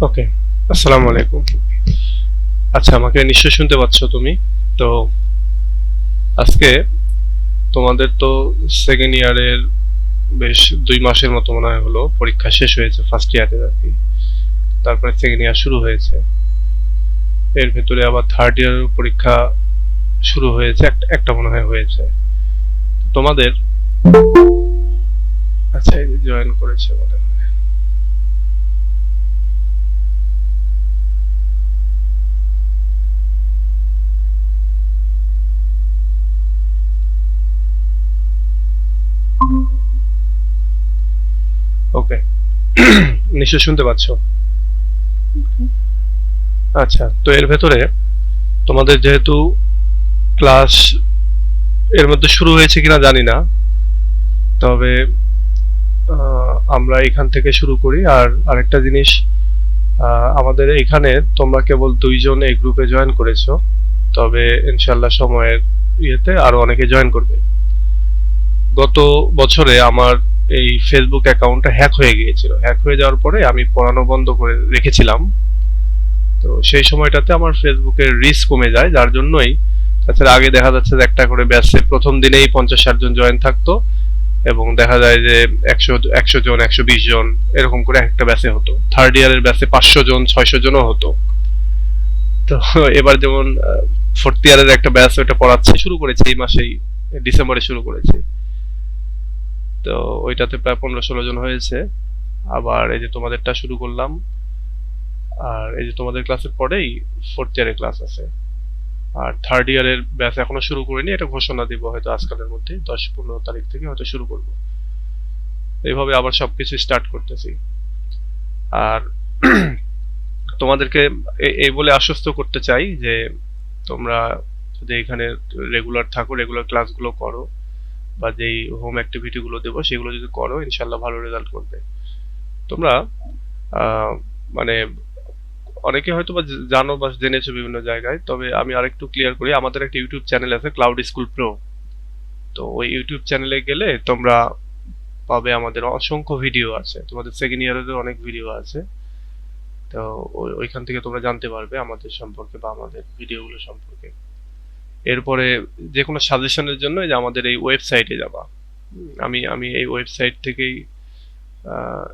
ওকে, আসসালামু আলাইকুম। আচ্ছা, আমাকে নিশ্চয়ই শুনতে পাচ্ছ তুমি? তো আজকে তোমাদের তো সেকেন্ড ইয়ারের বেশ 2 মাসের মতো মনে হয় হলো পরীক্ষা শেষ হয়েছে ফার্স্ট ইয়ারের আর কি। তারপরে সেকেন্ড ইয়ার শুরু হয়েছে। এর ভেতরে আবার থার্ড ইয়ারের পরীক্ষা শুরু হয়েছে, একটা একটা মনে হয় হয়েছে তোমাদের। আচ্ছা, এই জয়েন করেছে মনে হয়। ওকে, নিশ্চয়ই শুনতে পাচ্ছ? আচ্ছা, তো এর ভেতরে তোমাদের যেহেতু ক্লাস এর মধ্যে শুরু হয়েছে কিনা জানি না, তবে আমরা এখান থেকে শুরু করি। আর আরেকটা জিনিস, আমাদের এখানে তোমরা কেবল 2 জন এই গ্রুপে জয়েন করেছো, তবে ইনশাল্লাহ সময়ের ইয়েতে আরো অনেকে জয়েন করবে। গত বছরে আমার এই ফেসবুক অ্যাকাউন্টটা হ্যাক হয়ে গিয়েছিল। হ্যাক হয়ে যাওয়ার পরে আমি পড়ানো বন্ধ করে রেখেছিলাম। তো সেই সময়টাতে আমার ফেসবুকের রিচ কমে যায়, যার জন্যই। তাছাড়া আগে দেখা যাচ্ছে যে একটা করে ব্যাচে প্রথম দিনেই 50-60 জন জয়েন থাকতো, এবং দেখা যায় যে 100 জন 120 জন এরকম করে একটা ব্যাচে হতো। থার্ড ইয়ারের ব্যাচে 500 জন 600 জনও হতো। তো এবার যেমন ফোর্থ ইয়ারের একটা ব্যাচ ওটা পড়াচ্ছি, শুরু করেছি এই মাসেই, ডিসেম্বরে শুরু করেছি। তো ওইটাতে প্রায় 15-16 জন হয়েছে। আবার এই যে তোমাদেরটা শুরু করলাম। আর এই যে তোমাদের ক্লাসের পরেই ফোর্থ ইয়ারের ক্লাস আছে। আর থার্ড ইয়ারের ব্যাচ এখনো শুরু করিনি, এটা ঘোষণা দিব হয়তো আজকালের মধ্যে, 10-15 তারিখ থেকে হয়তো শুরু করব। এইভাবে আবার সবকিছু স্টার্ট করতেছি। আর তোমাদেরকে এই বলে আশ্বস্ত করতে চাই যে তোমরা যদি এখানে রেগুলার থাকো, রেগুলার ক্লাসগুলো করো, বা যেই হোম অ্যাক্টিভিটি গুলো দেবো সেগুলো যদি করো, ইনশাল্লাহ ভালো রেজাল্ট করবে তোমরা। আহ, মানে অনেকে হয়তো বা জানো বা জেনেছো বিভিন্ন জায়গায়, তবে আমি আরেকটু ক্লিয়ার করি। আমাদের একটা ইউটিউব চ্যানেল আছে, ক্লাউড স্কুল প্রো। তো ওই ইউটিউব চ্যানেলে গেলে তোমরা পাবে আমাদের অসংখ্য ভিডিও আছে, তোমাদের সেকেন্ড ইয়ারের অনেক ভিডিও আছে। তো ওইখান থেকে তোমরা জানতে পারবে আমাদের সম্পর্কে বা আমাদের ভিডিওগুলো সম্পর্কে। এরপরে যে কোনো সাজেশনের জন্য এই যে আমাদের এই ওয়েবসাইটে যাবা। আমি আমি এই ওয়েবসাইট থেকেই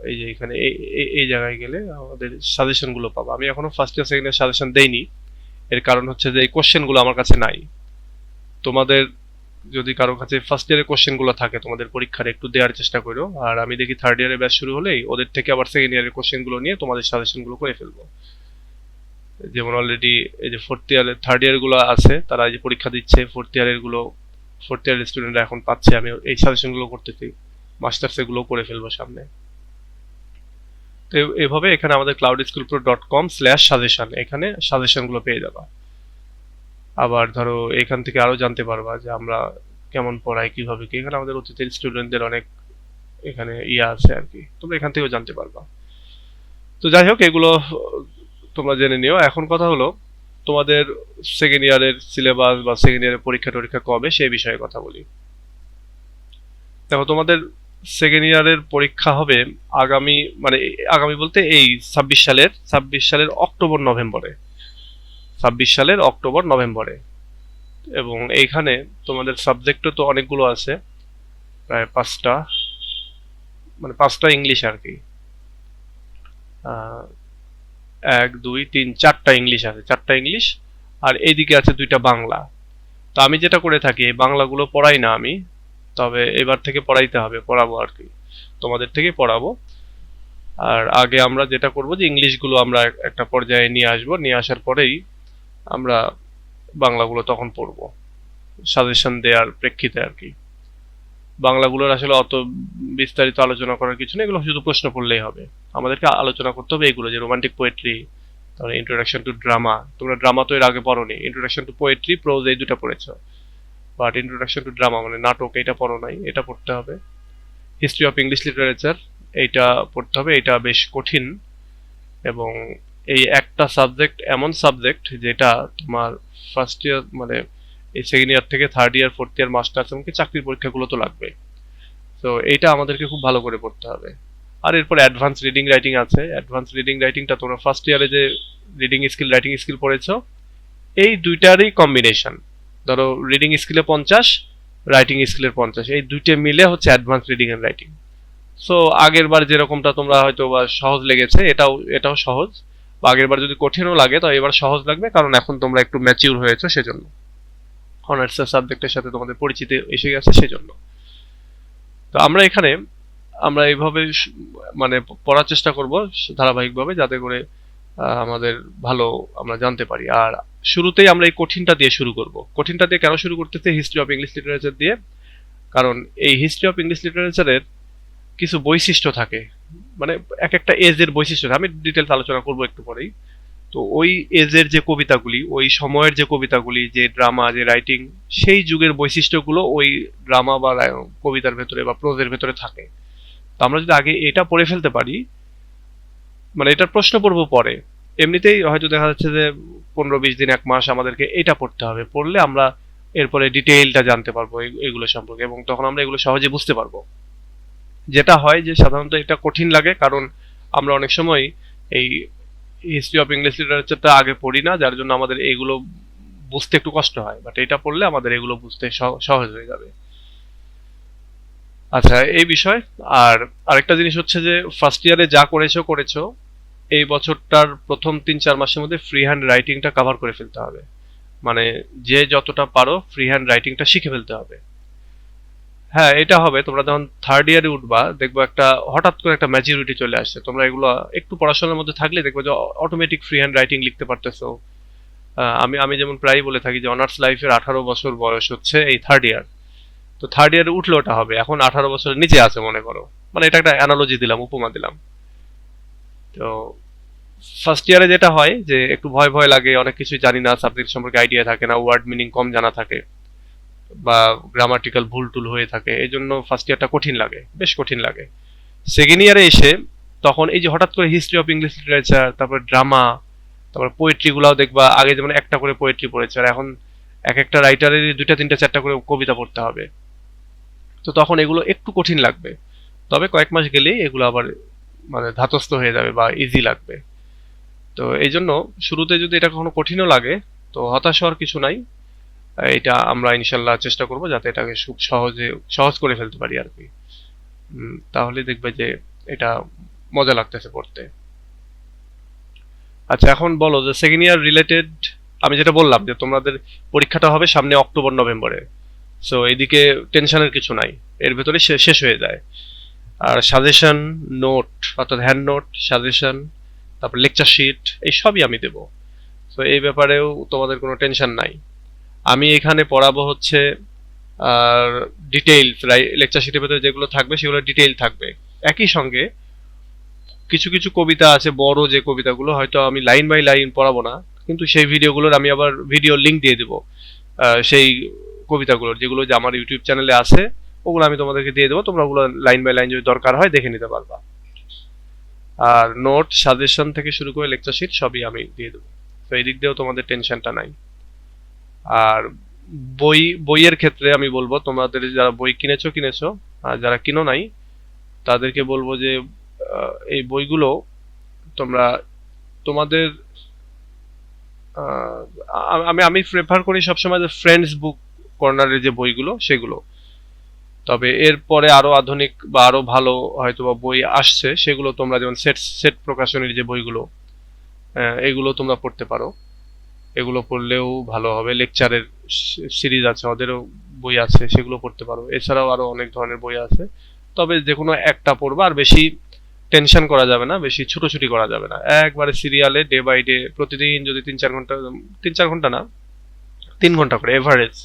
এই যে এখানে এই জায়গায় গেলে আমাদের সাজেশন গুলো পাবো। আমি এখনো first year second year suggestion দেইনি। এর কারণ হচ্ছে যে এই কোশ্চেন গুলো আমার কাছে নাই। তোমাদের যদি কারো কাছে ফার্স্ট ইয়ারের কোশ্চেন গুলো থাকে তোমাদের পরীক্ষার, একটু দেওয়ার চেষ্টা করো। আর আমি দেখি থার্ড ইয়ারের ব্যাচ শুরু হলেই ওদের থেকে আবার সেকেন্ড ইয়ারের কোশ্চেন গুলো নিয়ে তোমাদের সাজেশন গুলো করে ফেলবো। যেমন অলরেডি এই যে ফোর্থ ইয়ারের থার্ড ইয়ার গুলো আছে, তারা এই যে পরীক্ষা দিচ্ছে, ফোর্থ ইয়ারের গুলো ফোর্থ ইয়ারের স্টুডেন্টরা এখন পাচ্ছে। আমি এই সাজেশন গুলো করতেছি, মাস্টার্স এগুলো করে ফেলবো সামনে। তো এভাবে এখানে আমাদের cloudskillpro.com/সাজেশন, এখানে সাজেশন গুলো পেয়ে যাবা। আবার ধরো এখান থেকে আরো জানতে পারবা যে আমরা কেমন পড়াই, কিভাবে কি। এখানে আমাদের অতীতের স্টুডেন্টদের অনেক এখানে ইয়া আছে আর কি, তোমরা এখান থেকেও জানতে পারবা। তো যাই হোক, এগুলো তোমরা জেনে নিও। এখন কথা হলো তোমাদের সেকেন্ড ইয়ারের সিলেবাস বা সেকেন্ড ইয়ারের পরীক্ষা টরীক্ষা কবে, সেই বিষয়ে কথা বলি। দেখো, তোমাদের সেকেন্ড ইয়ারের পরীক্ষা হবে আগামী, মানে আগামী বলতে এই 26 সালের অক্টোবর নভেম্বরে। 26 সালের অক্টোবর নভেম্বরে। এবং এইখানে তোমাদের সাবজেক্টও তো অনেকগুলো আছে, প্রায় 5টা, মানে 5টা ইংলিশ আর কি। আহ, 1 2 3 4টা ইংলিশ আছে, 4টা ইংলিশ। আর এইদিকে আছে 2টা বাংলা। তো আমি যেটা করে থাকি, এই বাংলাগুলো পড়াই না আমি, তবে এবার থেকে পড়াইতে হবে, পড়াবো আর কি, তোমাদের থেকে পড়াবো। আর আগে আমরা যেটা করব যে ইংলিশগুলো আমরা একটা পর্যায়ে নিয়ে আসবো, নিয়ে আসার পরেই আমরা বাংলাগুলো তখন পড়বো সাজেশন দেওয়ার প্রেক্ষিতে আর কি। বাংলাগুলোর আসলে অত বিস্তারিত আলোচনা করার কিছু নেই, এগুলো শুধু প্রশ্ন পড়লেই হবে। আমাদেরকে আলোচনা করতে হবে এগুলো, যে রোমান্টিক পোয়েট্রি, তারপরে ইন্ট্রোডাকশন টু ড্রামা। তোমরা ড্রামা তো এর আগে পড়োনি, ইন্ট্রোডাকশন টু পোয়েট্রি, প্রোজ এই দুটো পড়েছো। বাট ইন্ট্রোডাকশন টু ড্রামা মানে নাটক, এটা পড়ো নাই, এটা পড়তে হবে। হিস্ট্রি অফ ইংলিশ লিটারেচার, এইটা পড়তে হবে, এটা বেশ কঠিন। এবং এই একটা সাবজেক্ট এমন সাবজেক্ট যেটা তোমার ফার্স্ট ইয়ার, মানে এই সেকেন্ড ইয়ার থেকে third year fourth year masters এমনকি চাকরির পরীক্ষাগুলো তো লাগবে। তো এইটা আমাদেরকে খুব ভালো করে পড়তে হবে। আর এরপরে অ্যাডভান্স রিডিং রাইটিং আছে। অ্যাডভান্স রিডিং রাইটিংটা তোমরা ফার্স্ট ইয়ারে যে রিডিং স্কিল রাইটিং স্কিল পড়েছো এই দুইটারই কম্বিনেশন। ধরো রিডিং স্কিলে 50, রাইটিং স্কিলের 50, এই দুইটা মিলে হচ্ছে advance reading and writing. So আগের বার যেরকমটা তোমরা হয়তো বা সহজ লেগেছে, এটাও সহজ, বা আগের বার যদি কঠিনও লাগে তো এবার সহজ লাগবে, কারণ এখন তোমরা একটু ম্যাচিউর হয়েছো, সেজন্য অনার্সের সাবজেক্টের সাথে তোমাদের পরিচিতি এসে গেছে সেজন্য। তো আমরা এইভাবে মানে পড়ার চেষ্টা করব ধারাবাহিকভাবে, যাতে করে আমাদের ভালো আমরা জানতে পারি। আর শুরুতেই আমরা এই কঠিনটা দিয়ে শুরু করব। কঠিনটা দিয়ে কেন শুরু করতেছি? হিস্ট্রি অফ ইংলিশ লিটারেচার দিয়ে। কারণ এই হিস্ট্রি অফ ইংলিশ লিটারেচারের কিছু বৈশিষ্ট্য থাকে, মানে এক একটা এজের বৈশিষ্ট্য, আমি ডিটেলস আলোচনা করব একটু পরেই। তো ওই এজের যে কবিতাগুলি, ওই সময়ের যে কবিতাগুলি, যে ড্রামা, যে রাইটিং, সেই যুগের বৈশিষ্ট্যগুলো ওই ড্রামা বা কবিতার ভেতরে বা প্রোজের ভেতরে থাকে। তো আমরা যদি আগে এটা পড়ে ফেলতে পারি, মানে এটার প্রশ্ন পড়বো পরে, এমনিতেই হয়তো দেখা যাচ্ছে যে 15-20 দিন 1 মাস আমাদেরকে এটা পড়তে হবে, পড়লে আমরা এরপরে ডিটেইলটা জানতে পারবো এগুলো সম্পর্কে, এবং তখন আমরা এগুলো সহজে বুঝতে পারবো। যেটা হয় যে সাধারণত এটা কঠিন লাগে, কারণ আমরা অনেক সময় এই হিস্ট্রি অফ ইংলিশ লিটারেচারটা আগে পড়ি না, যার জন্য আমাদের এগুলো বুঝতে একটু কষ্ট হয়, বাট এটা পড়লে আমাদের এগুলো বুঝতে সহজ হয়ে যাবে। আচ্ছা, এই বিষয়। আর আরেকটা জিনিস হচ্ছে যে ফার্স্ট ইয়ারে যা করেছো এই বছরটার প্রথম 3-4 মাসের মধ্যে ফ্রি হ্যান্ড রাইটিংটা কভার করে ফেলতে হবে। মানে যে যতটা পারো ফ্রি হ্যান্ড রাইটিংটা শিখে ফেলতে হবে। হ্যাঁ, এটা হবে তোমরা যখন থার্ড ইয়ারে উঠবা, দেখবো একটা হঠাৎ করে একটা ম্যাচুরিটি চলে আসছে। তোমরা এগুলো একটু পড়াশোনার মধ্যে থাকলে দেখবো যে অটোমেটিক ফ্রি হ্যান্ড রাইটিং লিখতে পারতেছো। আমি যেমন প্রায়ই বলে থাকি যে অনার্স লাইফের 18 বছর বয়স হচ্ছে এই থার্ড ইয়ার। তো থার্ড ইয়ারে উঠলে ওটা হবে, এখন 18 বছরের নিচে আছে মনে করো, মানে এটা একটা অ্যানালজি দিলাম, উপমা দিলাম। তো ফার্স্ট ইয়ারে যেটা হয় যে একটু ভয় ভয় লাগে, অনেক কিছু জানি না, সাবজেক্ট সম্পর্কে আইডিয়া থাকে না, ওয়ার্ড মিনিং কম জানা থাকে, বা গ্রামাটিক্যাল ভুল টুল হয়ে থাকে, এই জন্য ফার্স্ট ইয়ারটা কঠিন লাগে, বেশ কঠিন লাগে। সেকেন্ড ইয়ারে এসে তখন এই যে হঠাৎ করে হিস্ট্রি অফ ইংলিশ লিটারেচার, তারপর ড্রামা, তারপর পোয়েট্রি গুলাও দেখবা, আগে যেমন একটা করে পোয়েট্রি পড়েছে, আর এখন এক একটা রাইটারের 2টা 3টা 4টা করে কবিতা পড়তে হবে। তো তখন এগুলো একটু কঠিন লাগবে, তবে কয়েক মাস গেলেই এগুলো আবার মানে ধাতস্থ হয়ে যাবে বা ইজি লাগবে। তো এই জন্য শুরুতে যদি এটা কখনো কঠিনও লাগে তো হতাশ হওয়ার কিছু নাই। এটা আমরা ইনশাল্লাহ চেষ্টা করব যাতে এটাকে খুব সহজ করে ফেলতে পারি আর কি। তাহলে দেখবে যে এটা মজা লাগতেছে পড়তে। আচ্ছা, এখন বলো যে সেকেন্ড ইয়ার রিলেটেড, আমি যেটা বললাম যে তোমাদের পরীক্ষাটা হবে সামনে অক্টোবর নভেম্বরে, সো এইদিকে টেনশনের কিছু নাই, এর ভেতরে শেষ হয়ে যায়। আর সাজেশন নোট, অর্থাৎ হ্যান্ড নোট, সাজেশন, তারপর লেকচার শিট, এই সবই আমি দেবো। তো এই ব্যাপারেও তোমাদের কোনো টেনশন নাই। আমি এখানে পড়াবো হচ্ছে আর ডিটেইলস, লেকচার শিটের ভেতরে যেগুলো থাকবে সেগুলো ডিটেইল থাকবে। একই সঙ্গে কিছু কিছু কবিতা আছে, বড় যে কবিতাগুলো হয়তো আমি লাইন বাই লাইন পড়াবো না, কিন্তু সেই ভিডিওগুলোর আমি আবার ভিডিও লিঙ্ক দিয়ে দেবো। সেই কবিতাগুলোর যেগুলো যে আমার ইউটিউব চ্যানেলে আছে, ওগুলো আমি তোমাদেরকে দিয়ে দেবো, তোমরা ওগুলো লাইন বাই লাইন যদি দরকার হয় দেখে নিতে পারবা। আর নোট, সাজেশন থেকে শুরু করে লেকচার শিট সবই আমি দিয়ে দেবো, তো এই দিক দিয়েও তোমাদের টেনশনটা নাই। আর বইয়ের ক্ষেত্রে আমি বলবো, তোমাদের যারা বই কিনেছো, আর যারা কিনো নাই তাদেরকে বলবো যে এই বইগুলো তোমরা তোমাদের আমি প্রেফার করি সবসময় যে ফ্রেন্ডস বুক কর্নারের যে বইগুলো সেগুলো। তবে এরপরে আরো আধুনিক বা আরো ভালো হয়তো বা বই আসছে, সেগুলো তোমরা যেমন সেট প্রকাশনের যে বইগুলো, এগুলো তোমরা পড়তে পারো, এগুলো পড়লেও ভালো হবে। লেকচারের সিরিজ আছে, ওদেরও বই আছে, সেগুলো পড়তে পারো। এছাড়াও আরো অনেক ধরনের বই আছে, তবে যে কোনো একটা পড়বা, আর বেশি টেনশন করা যাবে না, বেশি ছুটোছুটি করা যাবে না। একবারে সিরিয়ালে ডে বাই ডে প্রতিদিন যদি 3-4 ঘন্টা না, 3 ঘন্টা করে এভারেজ,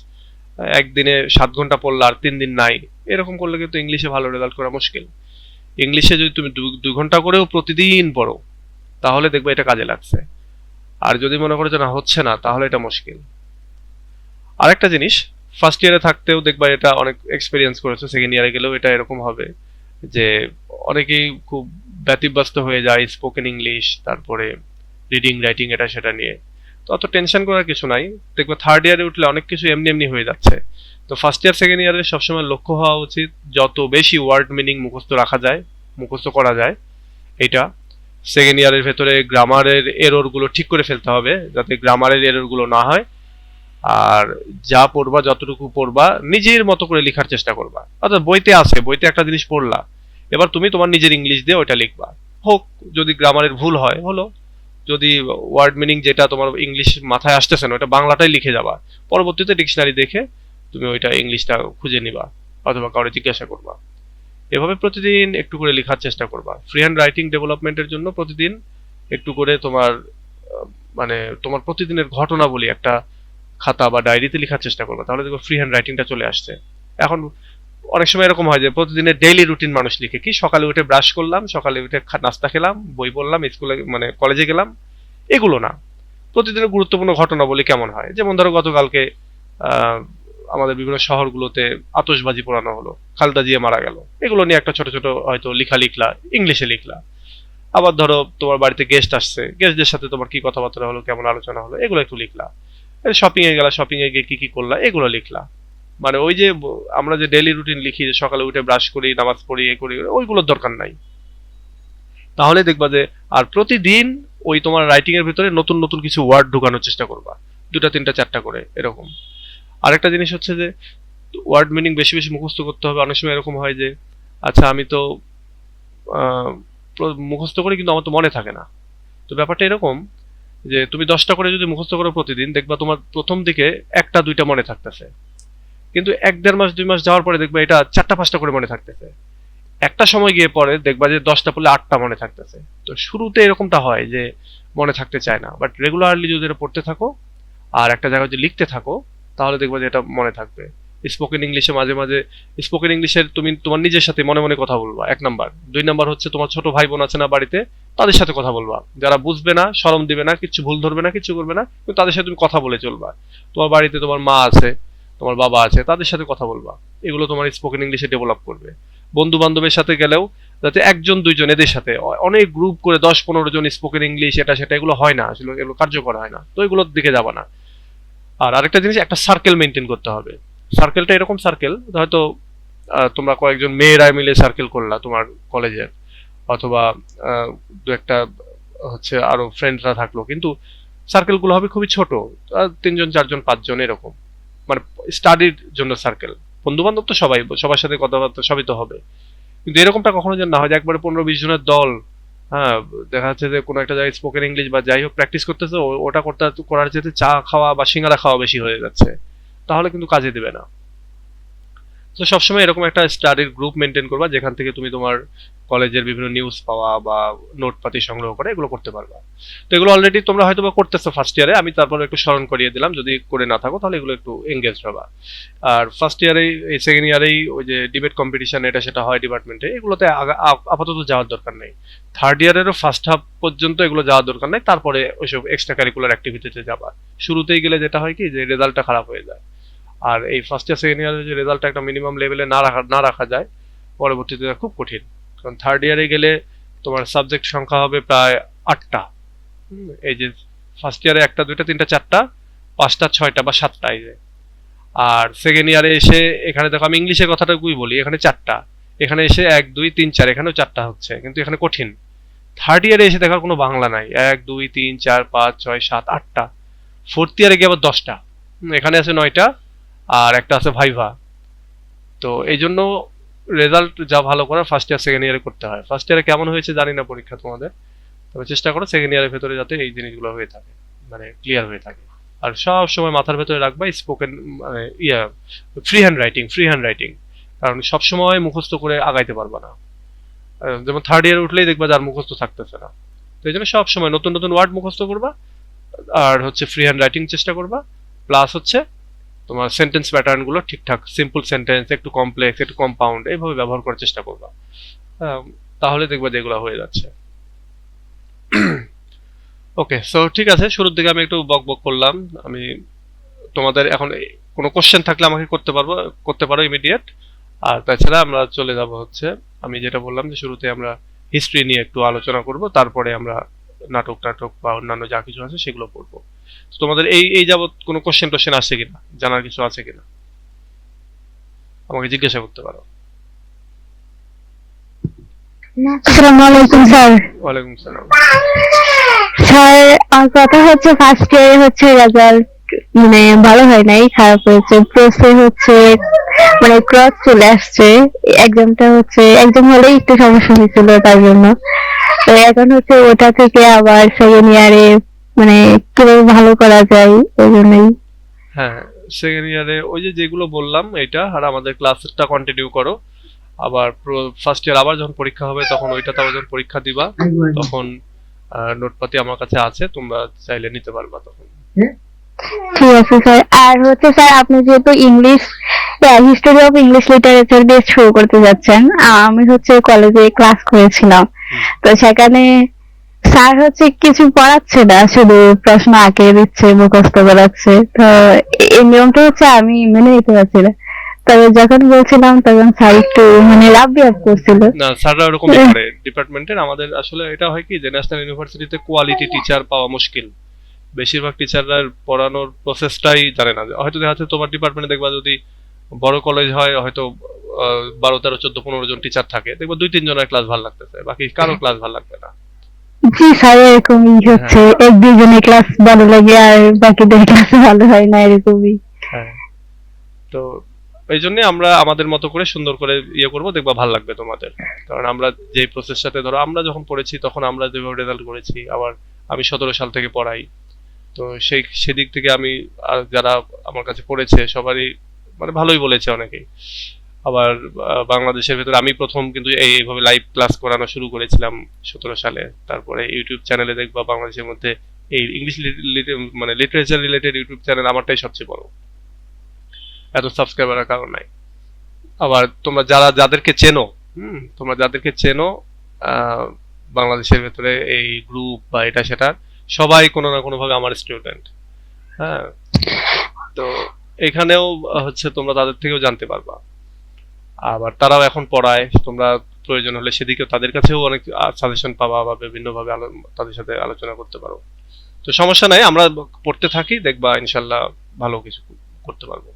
একদিনে 7 ঘন্টা পড়লা আর 3 দিন নাই, এরকম করলে কিন্তু ইংলিশে ভালো রেজাল্ট করা মুশকিল। ইংলিশে যদি তুমি 2 ঘন্টা করেও প্রতিদিন পড়ো তাহলে দেখবে এটা কাজে লাগছে, আর যদি মনে করো যে না হচ্ছে না, তাহলে এটা মুশকিল। আরেকটা জিনিস, ফার্স্ট ইয়ারে থাকতেও দেখবা এটা অনেক এক্সপেরিয়েন্স করেছো, সেকেন্ড ইয়ারে গেলেও এটা এরকম হবে যে অনেকেই খুব ব্যতিব্যস্ত হয়ে যায় স্পোকেন ইংলিশ, তারপরে রিডিং রাইটিং এটা সেটা নিয়ে। তো অত টেনশন করার কিছু নাই, দেখবো থার্ড ইয়ারে উঠলে অনেক কিছু এমনি এমনি হয়ে যাচ্ছে। তো ফার্স্ট ইয়ার সেকেন্ড ইয়ারে সবসময় লক্ষ্য হওয়া উচিত যত বেশি ওয়ার্ড মিনিং মুখস্থ রাখা যায় মুখস্থ করা যায় এটা। সেকেন্ড ইয়ারের ভেতরে গ্রামারের এররগুলো ঠিক করে ফেলতে হবে যাতে গ্রামারের এররগুলো না হয়। আর যা পড়বা, যতটুকু পড়বা নিজের মতো করে লেখার চেষ্টা করবা। অর্থাৎ বইতে আছে, বইতে একটা জিনিস পড়লা, এবার তুমি তোমার নিজের ইংলিশ দিয়ে ওইটা লিখবা। হোক যদি গ্রামারের ভুল হয় হলো, যদি ওয়ার্ড মিনিং যেটা তোমার ইংলিশ মাথায় আসতেছে না ওটা বাংলাটাই লিখে যাবা, পরবর্তীতে ডিকশনারি দেখে তুমি ওইটা ইংলিশটা খুঁজে নিবা অথবা কাউকে জিজ্ঞাসা করবা। এভাবে প্রতিদিন একটু করে লেখার চেষ্টা করবা। ফ্রি হ্যান্ড রাইটিং ডেভেলপমেন্টের জন্য প্রতিদিন একটু করে তোমার মানে তোমার প্রতিদিনের ঘটনাবলী একটা খাতা বা ডায়েরিতে লেখার চেষ্টা করবা, তাহলে দেখো ফ্রি হ্যান্ড রাইটিংটা চলে আসছে। এখন অনেক সময় এরকম হয় যে প্রতিদিনের ডেইলি রুটিন মানুষ লিখে কি, সকালে উঠে ব্রাশ করলাম, সকালে উঠে নাস্তা খেলাম, বই পড়লাম, স্কুলে মানে কলেজে গেলাম, এগুলো না। প্রতিদিনের গুরুত্বপূর্ণ ঘটনাবলী কেমন হয়, যেমন ধরো গতকালকে আমাদের বিভিন্ন শহরগুলোতে আতশবাজি পোড়ানো হলো, খালেদা জিয়া মারা গেল, এগুলো নিয়ে একটা ছোট ছোট হয়তো লেখা লিখলা, ইংলিশে লিখলা। আবার ধরো তোমার বাড়িতে গেস্ট আসছে, গেস্টদের সাথে তোমার কি কথাবার্তা হলো, কেমন আলোচনা হলো, এগুলো একটু লিখলা। শপিং এ গেলা, শপিং এ গিয়ে কি কি করলা, এগুলো লিখলা। মানে ওই যে আমরা যে ডেইলি রুটিন লিখি, যে সকালে উঠে ব্রাশ করি, নামাজ পড়ি, এ করি, ওইগুলোর দরকার নাই। তাহলে দেখবা যে আর প্রতিদিন ওই তোমার রাইটিং এর ভিতরে নতুন নতুন কিছু ওয়ার্ড ঢুকানোর চেষ্টা করবা, দুটা তিনটা চারটা করে এরকম। আরেকটা জিনিস হচ্ছে যে ওয়ার্ড মিনিং বেশি বেশি মুখস্থ করতে হবে। অনেক সময় এরকম হয় যে আচ্ছা আমি তো আহ, মুখস্থ করি কিন্তু আমার তো মনে থাকে না। তো ব্যাপারটা এরকম যে তুমি 10টা করে যদি মুখস্থ করো প্রতিদিন, দেখবা তোমার প্রথম দিকে একটা দুইটা মনে থাকতেছে, কিন্তু 1-1.5 মাস 2 মাস যাওয়ার পরে দেখবা এটা 4টা 5টা করে মনে থাকতেছে। একটা সময় গিয়ে পরে দেখবা যে 10টা পড়লে 8টা মনে থাকতেছে। তো শুরুতে এরকমটা হয় যে মনে থাকতে চায় না, বাট রেগুলারলি যদি এটা পড়তে থাকো আর একটা জায়গায় যদি লিখতে থাকো, তাহলে দেখবা যে এটা মনে থাকবে। স্পোকেন ইংলিশে মাঝে মাঝে, স্পোকেন ইংলিশের তুমি তোমার নিজের সাথে মনে মনে কথা বলবা, 1 নাম্বার। 2 নাম্বার হচ্ছে তোমার ছোট ভাই বোন আছে না বাড়িতে, তাদের সাথে কথা বলবা, যারা বুঝবে না, শরম দিবে না, কিছু ভুল ধরবে না, কিছু করবে না, কিন্তু তাদের সাথে তুমি কথা বলে চলবা। তোমার বাড়িতে তোমার মা আছে, তোমার বাবা আছে, তাদের সাথে কথা বলবা। এগুলো তোমার স্পোকেন ইংলিশে ডেভেলপ করবে। বন্ধু বান্ধবের সাথে গেলেও যাতে একজন দুইজন, এদের সাথে অনেক গ্রুপ করে 10-15 জন স্পোকেন ইংলিশ এটা সেটা এগুলো হয় না আসলে, এগুলো কার্যকর হয় না, তো এগুলোর দিকে যাবা না। আর আরেকটা জিনিস, একটা সার্কেল মেনটেন করতে হবে। সার্কেলটা এরকম সার্কেল, হয়তো তোমরা কয়েকজন মেয়েরা মিলে সার্কেল করলা তোমার কলেজের, অথবা দু একটা হচ্ছে আরো ফ্রেন্ডরা থাকলো, কিন্তু সার্কেলগুলো হবে খুবই ছোট, 3 জন 4 জন 5 জন এরকম, মানে স্টাডির জন্য সার্কেল। বন্ধু বান্ধব তো সবাই, সবার সাথে কথাবার্তা সবই তো হবে, কিন্তু এরকমটা কখনো যেন না হয় যে একবারে 15-20 জনের দল। হ্যাঁ, দেখা যাচ্ছে যে কোনো একটা জায়গায় স্পোকেন ইংলিশ বা যাই হোক প্র্যাকটিস করতেছে, ওটা করতে করার যেতে চা খাওয়া বা সিঙ্গারা খাওয়া বেশি হয়ে যাচ্ছে, তাহলে কিন্তু কাজে দেবে না। তো সবসময় এরকম একটা স্টাডির গ্রুপ মেনটেন করবা, যেখান থেকে তুমি তোমার কলেজের বিভিন্ন নিউজ পাওয়া বা নোটপাতি সংগ্রহ করে এগুলো করতে পারবা। তো এগুলো অলরেডি তোমরা হয়তো বা করতেছো ফার্স্ট ইয়ারে, আমি তারপরে একটু স্মরণ করিয়ে দিলাম, যদি করে না থাকো তাহলে এগুলো একটু এঙ্গেজ হবা। আর ফার্স্ট ইয়ারেই, এই সেকেন্ড ইয়ারেই ওই যে ডিবেট কম্পিটিশন এটা সেটা হয় ডিপার্টমেন্টে, এগুলোতে আপাতত যাওয়ার দরকার নেই। থার্ড ইয়ারেরও ফার্স্ট হাফ পর্যন্ত এগুলো যাওয়ার দরকার নেই, তারপরে ওইসব এক্সট্রা কারিকুলার অ্যাক্টিভিটিতে যাবা। শুরুতেই গেলে যেটা হয় কি, যে রেজাল্টটা খারাপ হয়ে যায়। আর এই ফার্স্ট ইয়ার সেকেন্ড ইয়ারের যে রেজাল্টটা একটা মিনিমাম লেভেলে না রাখা যায়, পরবর্তীতে খুব কঠিন। কারণ থার্ড ইয়ারে গেলে তোমার সাবজেক্ট সংখ্যা হবে প্রায় 8টা। এই যে ফার্স্ট ইয়ারে 1টা 2টা 3টা 4টা 5টা 6টা বা 7টা, এই যে। আর সেকেন্ড ইয়ারে এসে এখানে দেখো, আমি ইংলিশের কথাটা বলি, এখানে 4টা, এখানে এসে 1 2 3 4, এখানেও 4টা হচ্ছে, কিন্তু এখানে কঠিন। থার্ড ইয়ারে এসে দেখার কোনো বাংলা নাই, 1 2 3 4 5 6 7 8টা। ফোর্থ ইয়ারে গিয়ে আবার 10টা, এখানে আছে 9টা, আর একটা আছে ভাইভা। তো এই জন্য রেজাল্ট যা ভালো করার ফার্স্ট ইয়ার সেকেন্ড ইয়ারে করতে হয়। ফার্স্ট ইয়ারে কেমন হয়েছে জানি না পরীক্ষা তোমাদের, তবে চেষ্টা করো সেকেন্ড ইয়ারের ভেতরে যাতে এই জিনিসগুলো হয়ে থাকে, মানে ক্লিয়ার হয়ে থাকে। আর সব সময় মাথার ভেতরে রাখবা স্পোকেন, মানে ফ্রি হ্যান্ড রাইটিং, কারণ সব সময় মুখস্থ করে আগাইতে পারবা না। যেমন থার্ড ইয়ারে উঠলেই দেখবা যার মুখস্থ থাকতেছে না। তো এই জন্য সব সময় নতুন নতুন ওয়ার্ড মুখস্থ করবা, আর হচ্ছে ফ্রি হ্যান্ড রাইটিং চেষ্টা করবা, প্লাস হচ্ছে তোমার সেন্টেন্স প্যাটার্ন গুলো ঠিকঠাক, সিম্পল সেন্টেন্স, একটু কমপ্লেক্স, একটু কম্পাউন্ড, এইভাবে ব্যবহার করার চেষ্টা করবা। তাহলে দেখবা যে এগুলো হয়ে যাচ্ছে। ওকে, সো ঠিক আছে, শুরুর দিকে আমি একটু বক বক করলাম। আমি তোমাদের এখন কোনো কোশ্চেন থাকলে আমাকে করতে পারো ইমিডিয়েট। আর তাছাড়া আমরা চলে যাব হচ্ছে, আমি যেটা বললাম যে শুরুতে আমরা হিস্ট্রি নিয়ে একটু আলোচনা করব, তারপরে আমরা নাটক টাটক বা অন্যান্য যা কিছু আছে সেগুলো পড়বো। তোমাদের এই যাবৎ কোনো কোশ্চেন আসছে কিনা, জানার কিছু আছে কিনা, আমাকে জিজ্ঞাসা করতে পারো। আসসালামু আলাইকুম স্যার। ওয়ালাইকুম সালাম। স্যার, আমার কথা হচ্ছে ফার্স্ট ইয়ারে হচ্ছে রেজাল্ট মানে ভালো হয় নাই, খারাপ হয়েছে। প্রসে হচ্ছে মানে ক্রস চলে আসছে। এক্সামটা হচ্ছে এক্সাম হলেই একটু সমস্যা হয়েছিল তার জন্য। তো এখন হচ্ছে ওটা থেকে আবার সেকেন্ড ইয়ারে মানে কিভাবে ভালো করা যায় ওই জন্যই। হ্যাঁ, সেকেন্ড ইয়ারে ওই যে যেগুলো বললাম এটা, আর আমাদের ক্লাসটা কন্টিনিউ করো। আবার ফার্স্ট ইয়ার আবার যখন পরীক্ষা হবে তখন ওইটাতে আবার যখন পরীক্ষা দিবা তখন নোটপাতি আমার কাছে আছে, তোমরা চাইলে নিতে পারবা তখন। ঠিক আছে স্যার। আর হচ্ছে স্যার, আপনি যেহেতু English history of English literature দিয়ে শুরু করতে যাচ্ছেন, আমি হচ্ছে কলেজে ক্লাস করেছিলাম। তো সেখানে স্যার হচ্ছে কিছু পড়াচ্ছে না, শুধু প্রশ্ন আঁকে দিচ্ছে, মুখস্থ করাচ্ছে। তো এই নিয়মটা হচ্ছে আমি মেনে নিতে পারছি না। তবে যখন বলছিলাম তখন স্যার একটু মানে লাভ বিহেভ করছিল। না, স্যাররা ওরকমই করে ডিপার্টমেন্টের। আমাদের আসলে এটা হয় কি যে ন্যাশনাল ইউনিভার্সিটিতে কোয়ালিটি টিচার পাওয়া মুশকিল। বেশিরভাগ টিচাররা পড়ানোর প্রসেসটাই জানে না। হয়তো দেখা যাচ্ছে তোমার ডিপার্টমেন্টে দেখবা যদি বড় কলেজ হয় হয়তো 12, 13, 14, 15 জন টিচার থাকে, দেখবা 2-3 জনের ক্লাস ভালো লাগতেছে, বাকি কারো ক্লাস ভালো লাগবে না। জি স্যার, এরকমই হচ্ছে। হ্যাঁ, এক দুজনের ক্লাস ভালো লাগে আর বাকিদের ক্লাস ভালো হয় না, এরকমই। হ্যাঁ। তো এই জন্য আমরা আমাদের মতো করে সুন্দর করে ইয়ে করবো, দেখবা ভালো লাগবে তোমাদের। কারণ আমরা যে প্রসেস সাথে ধরো আমরা যখন পড়েছি তখন আমরা যেভাবে রেজাল্ট করেছি, আবার আমি 17 সাল থেকে পড়াই। তো সেদিক থেকে আমি আর যারা আমার কাছে পড়েছে সবারই মানে ভালোই বলেছে অনেকেই। আবার বাংলাদেশের ভেতরে আমি প্রথম কিন্তু এইভাবে লাইভ ক্লাস করানো শুরু করেছিলাম 17 সালে। তারপরে ইউটিউব চ্যানেলে দেখবা বাংলাদেশের মধ্যে এই ইংলিশ মানে লিটারেচার রিলেটেড ইউটিউব চ্যানেল আমারটাই সবচেয়ে বড়। এত সাবস্ক্রাইবারের কারণ নাই। আবার তোমরা যাদেরকে চেনো, তোমরা যাদেরকে চেনো আহ, বাংলাদেশের ভেতরে এই গ্রুপ বা এটা সেটা সবাই কোনো না কোনো ভাবে আমার স্টুডেন্ট। হ্যাঁ, তো এখানেও হচ্ছে তোমরা তাদের থেকেও জানতে পারবা। আবার তারাও এখন পড়ায়, তোমরা প্রয়োজন হলে সেদিকেও তাদের কাছেও অনেক সাজেশন পাবা বা বিভিন্নভাবে তাদের সাথে আলোচনা করতে পারো। তো সমস্যা নাই, আমরা পড়তে থাকি, দেখবা ইনশাল্লাহ ভালো কিছু করতে পারবো।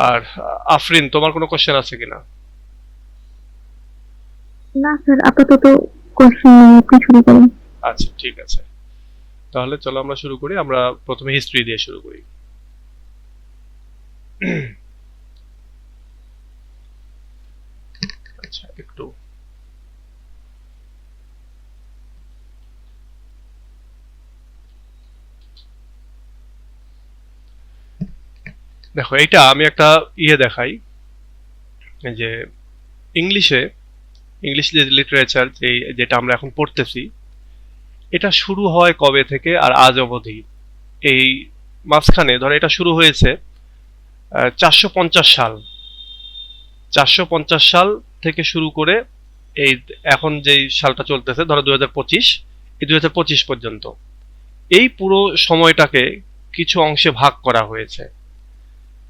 আর আফরিন, তোমার কোনো কোশ্চেন আছে কিনা? না স্যার, আপাতত কোশ্চেন নিয়ে আপনি শুরু করুন। আচ্ছা, ঠিক আছে। তাহলে চলো আমরা শুরু করি। আমরা প্রথমে হিস্ট্রি দিয়ে শুরু করি। আচ্ছা, একটু দেখো, এইটা আমি একটা ইয়ে দেখাই যে ইংলিশে ইংলিশ লিটারেচার যেটা আমরা এখন পড়তেছি, এটা শুরু হয় কবে থেকে আর আজ অবধি। এই মাঝখানে ধরো এটা শুরু হয়েছে 450 সাল। 450 সাল থেকে শুরু করে এই এখন যেই সালটা চলতেছে ধরো 2025, এই 2025 পর্যন্ত এই পুরো সময়টাকে কিছু অংশে ভাগ করা হয়েছে।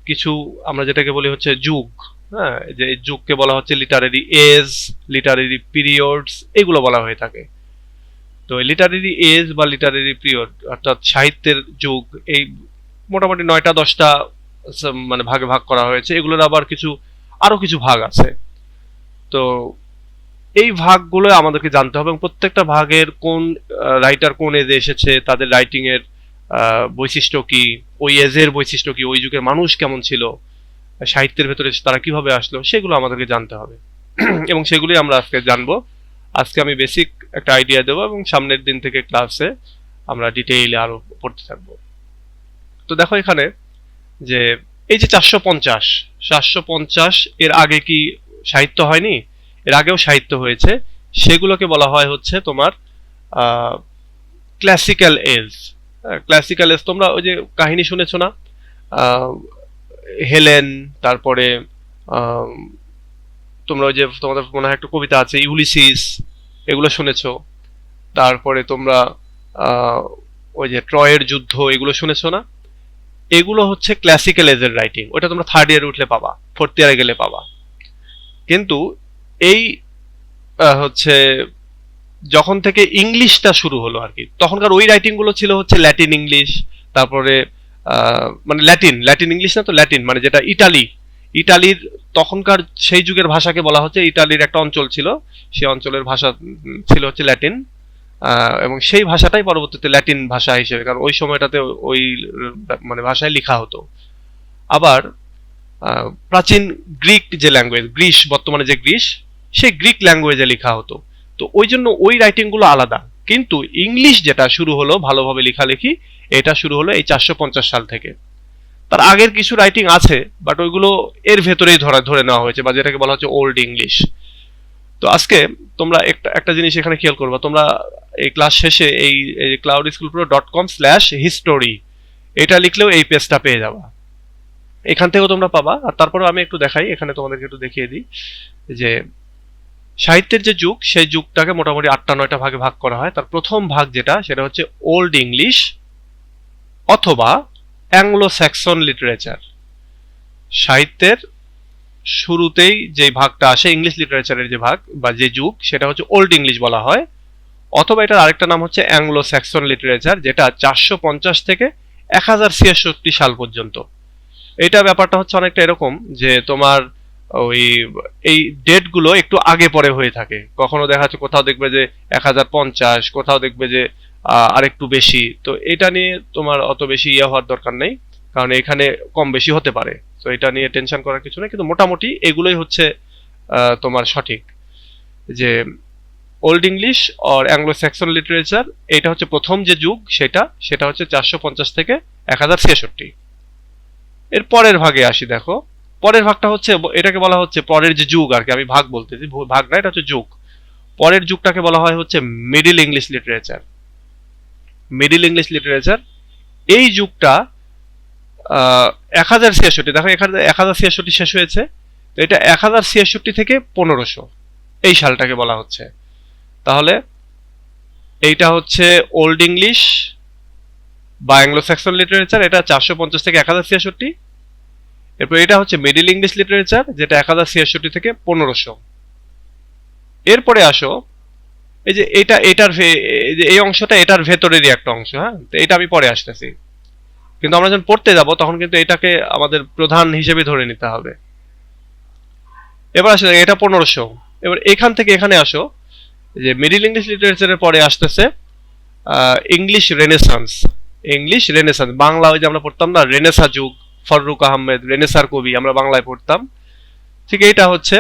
কিছু আমরা যেটাকে বলি হচ্ছে যুগ। হ্যাঁ, যে এই যুগকে বলা হচ্ছে লিটারেরি এজ, লিটারেরি পিরিয়ডস, এগুলো বলা হয়ে থাকে। তো লিটারেরি এজ বা লিটারেরি পিরিয়ড অর্থাৎ সাহিত্যের যুগ, এই মোটামুটি 9টা 10টা মানে ভাগে ভাগ করা হয়েছে। এগুলোর আবার আরো কিছু ভাগ আছে। তো এই ভাগগুলো আমাদেরকে জানতে হবে এবং প্রত্যেকটা ভাগের কোন রাইটার কোন এজে এসেছে, তাদের রাইটিং এর বৈশিষ্ট্য কি, ওই এজের বৈশিষ্ট্য কি, ওই যুগের মানুষ কেমন ছিল, সাহিত্যের ভেতরে তারা কিভাবে আসলো, সেগুলো আমাদেরকে জানতে হবে। এবং সেগুলোই আমরা আজকে জানবো। আজকে আমি বেসিক একটা আইডিয়া দেবো এবং সামনের দিন থেকে ক্লাসে আমরা ডিটেইলে আরো পড়তে থাকবো। তো দেখো এখানে যে এই যে 450 এর আগে কি সাহিত্য হয়নি? এর আগেও সাহিত্য হয়েছে। সেগুলোকে বলা হয় হচ্ছে তোমার ক্লাসিক্যাল এজ। ক্লাসিক্যাল এজ তোমরা ওই যে কাহিনী শুনেছো না, আহ, হেলেন, তারপরে আহ, তোমরা ওই যে তোমাদের মনে হয় একটা কবিতা আছে ইউলিসিস, এগুলো শুনেছো। তারপরে তোমরা আহ, ওই যে ট্রয়ের যুদ্ধ, এগুলো শুনেছো না? এগুলো হচ্ছে ক্লাসিক্যাল এজের রাইটিং। ওটা তোমরা থার্ড ইয়ারে উঠলে পাবা, ফোর্থ ইয়ারে গেলে পাবা। কিন্তু এই হচ্ছে যখন থেকে ইংলিশটা শুরু হলো আর কি, তখনকার ওই রাইটিং গুলো ছিল হচ্ছে ল্যাটিন ইংলিশ। তারপরে মানে ল্যাটিন ল্যাটিন ইংলিশ না, তো ল্যাটিন মানে যেটা ইটালির তখনকার সেই যুগের ভাষাকে বলা হচ্ছে, ইটালির একটা অঞ্চল ছিল, সেই অঞ্চলের ভাষা ছিল হচ্ছে ল্যাটিন, এবং সেই ভাষাটাই পরবর্তীতে ল্যাটিন ভাষা হিসেবে, কারণ ওই সময়টাতে ওই মানে ভাষায় লেখা হতো। আবার প্রাচীন গ্রিক যে ল্যাঙ্গুয়েজ, গ্রিস, বর্তমানে যে গ্রিস, সেই গ্রিক ল্যাঙ্গুয়েজে লেখা হতো। তো ওই জন্য ওই রাইটিং গুলো আলাদা। কিন্তু ইংলিশ যেটা শুরু হলো ভালোভাবে লেখালেখি, এটা শুরু হলো এই 450 সাল থেকে। তার আগের কিছু রাইটিং আছে, বাট ওইগুলো এর ভেতরেই ধরে নেওয়া হয়েছে, বা যেটাকে বলা হচ্ছে ওল্ড ইংলিশ। তো আজকে তোমরা একটা জিনিস এখানে খেয়াল করবা, তোমরা এই ক্লাস শেষে এই cloudschoolpro.com/history এটা লিখলেও এই পেজটা পেয়ে যাবা, এখান থেকেও তোমরা পাবা। আর তারপরে আমি একটু দেখাই, এখানে তোমাদেরকে একটু দেখিয়ে দিই যে সাহিত্যের যে যুগ, সেই যুগটাকে মোটামুটি 8টা-9টা ভাগে ভাগ করা হয়। তার প্রথম ভাগ যেটা, সেটা হচ্ছে ওল্ড ইংলিশ অথবা অ্যাংলো স্যাক্সন লিটারেচার। সাহিত্যের শুরুতেই যে ভাগটা আসে, ইংলিশ লিটারেচারের যে ভাগ বা যে যুগ, সেটা হচ্ছে ওল্ড ইংলিশ বলা হয়, অথবা এটার আরেকটা নাম হচ্ছে অ্যাংলো স্যাক্সন লিটারেচার, যেটা 450 থেকে 1066 সাল পর্যন্ত। এটা ব্যাপারটা হচ্ছে অনেকটা এরকম যে তোমার ওই এই ডেট গুলো একটু আগে পরে হয়ে থাকে, কখনো দেখা যাচ্ছে কোথাও দেখবে যে 1050, কোথাও দেখবে যে আরেকটু বেশি। তো এটা নিয়ে তোমার অত বেশি ইয়ে হওয়ার দরকার নেই, কারণ এখানে কম বেশি হতে পারে। তো এটা নিয়ে টেনশন করার কিছু নেই, কিন্তু মোটামুটি এগুলোই হচ্ছে তোমার সঠিক, যে old English or Anglo Saxon literature, এটা হচ্ছে প্রথম যে যুগ, সেটা হচ্ছে 450 থেকে 1066। এর পরের ভাগে আসি, দেখো পরের ভাগটা হচ্ছে, এটাকে বলা হচ্ছে পরের যে যুগ আর কি, আমি ভাগ বলতেছি, ভাগ না, এটা হচ্ছে যুগ। পরের যুগটাকে বলা হয় হচ্ছে middle English literature. Middle English literature এই যুগটা 1066, দেখো এখানে 1066 শেষ হয়েছে, তো এটা 1066 থেকে 1500 এই সালটাকে বলা হচ্ছে। তাহলে এইটা হচ্ছে ওল্ড ইংলিশ বা অ্যাংলো স্যাক্সন লিটারেচার, এটা 450 থেকে 1066। এরপর এটা হচ্ছে মিডল ইংলিশ লিটারেচার, যেটা 1066 থেকে 1500। এরপরে আসো, এই যে এই অংশটা এটার ভেতরেরই একটা অংশ, হ্যাঁ, তো এটা আমি পরে আসতেছি, কিন্তু আমরা যখন পড়তে যাব তখন কিন্তু এটাকে আমাদের প্রধান হিসেবে ধরে নিতে হবে। এবার আসলে এটা 1500। এবার এখান থেকে এখানে আসো, যে মিডল ইংলিশ লিটারেচারের পরে আসতেছে English renaissance. English renaissance Bangla, ওই যে আমরা পড়তাম না রেনেসা যুগ, ফররুক আহমেদ, রেনেসার কবি, আমরা বাংলায় পড়তাম, ঠিক এইটা হচ্ছে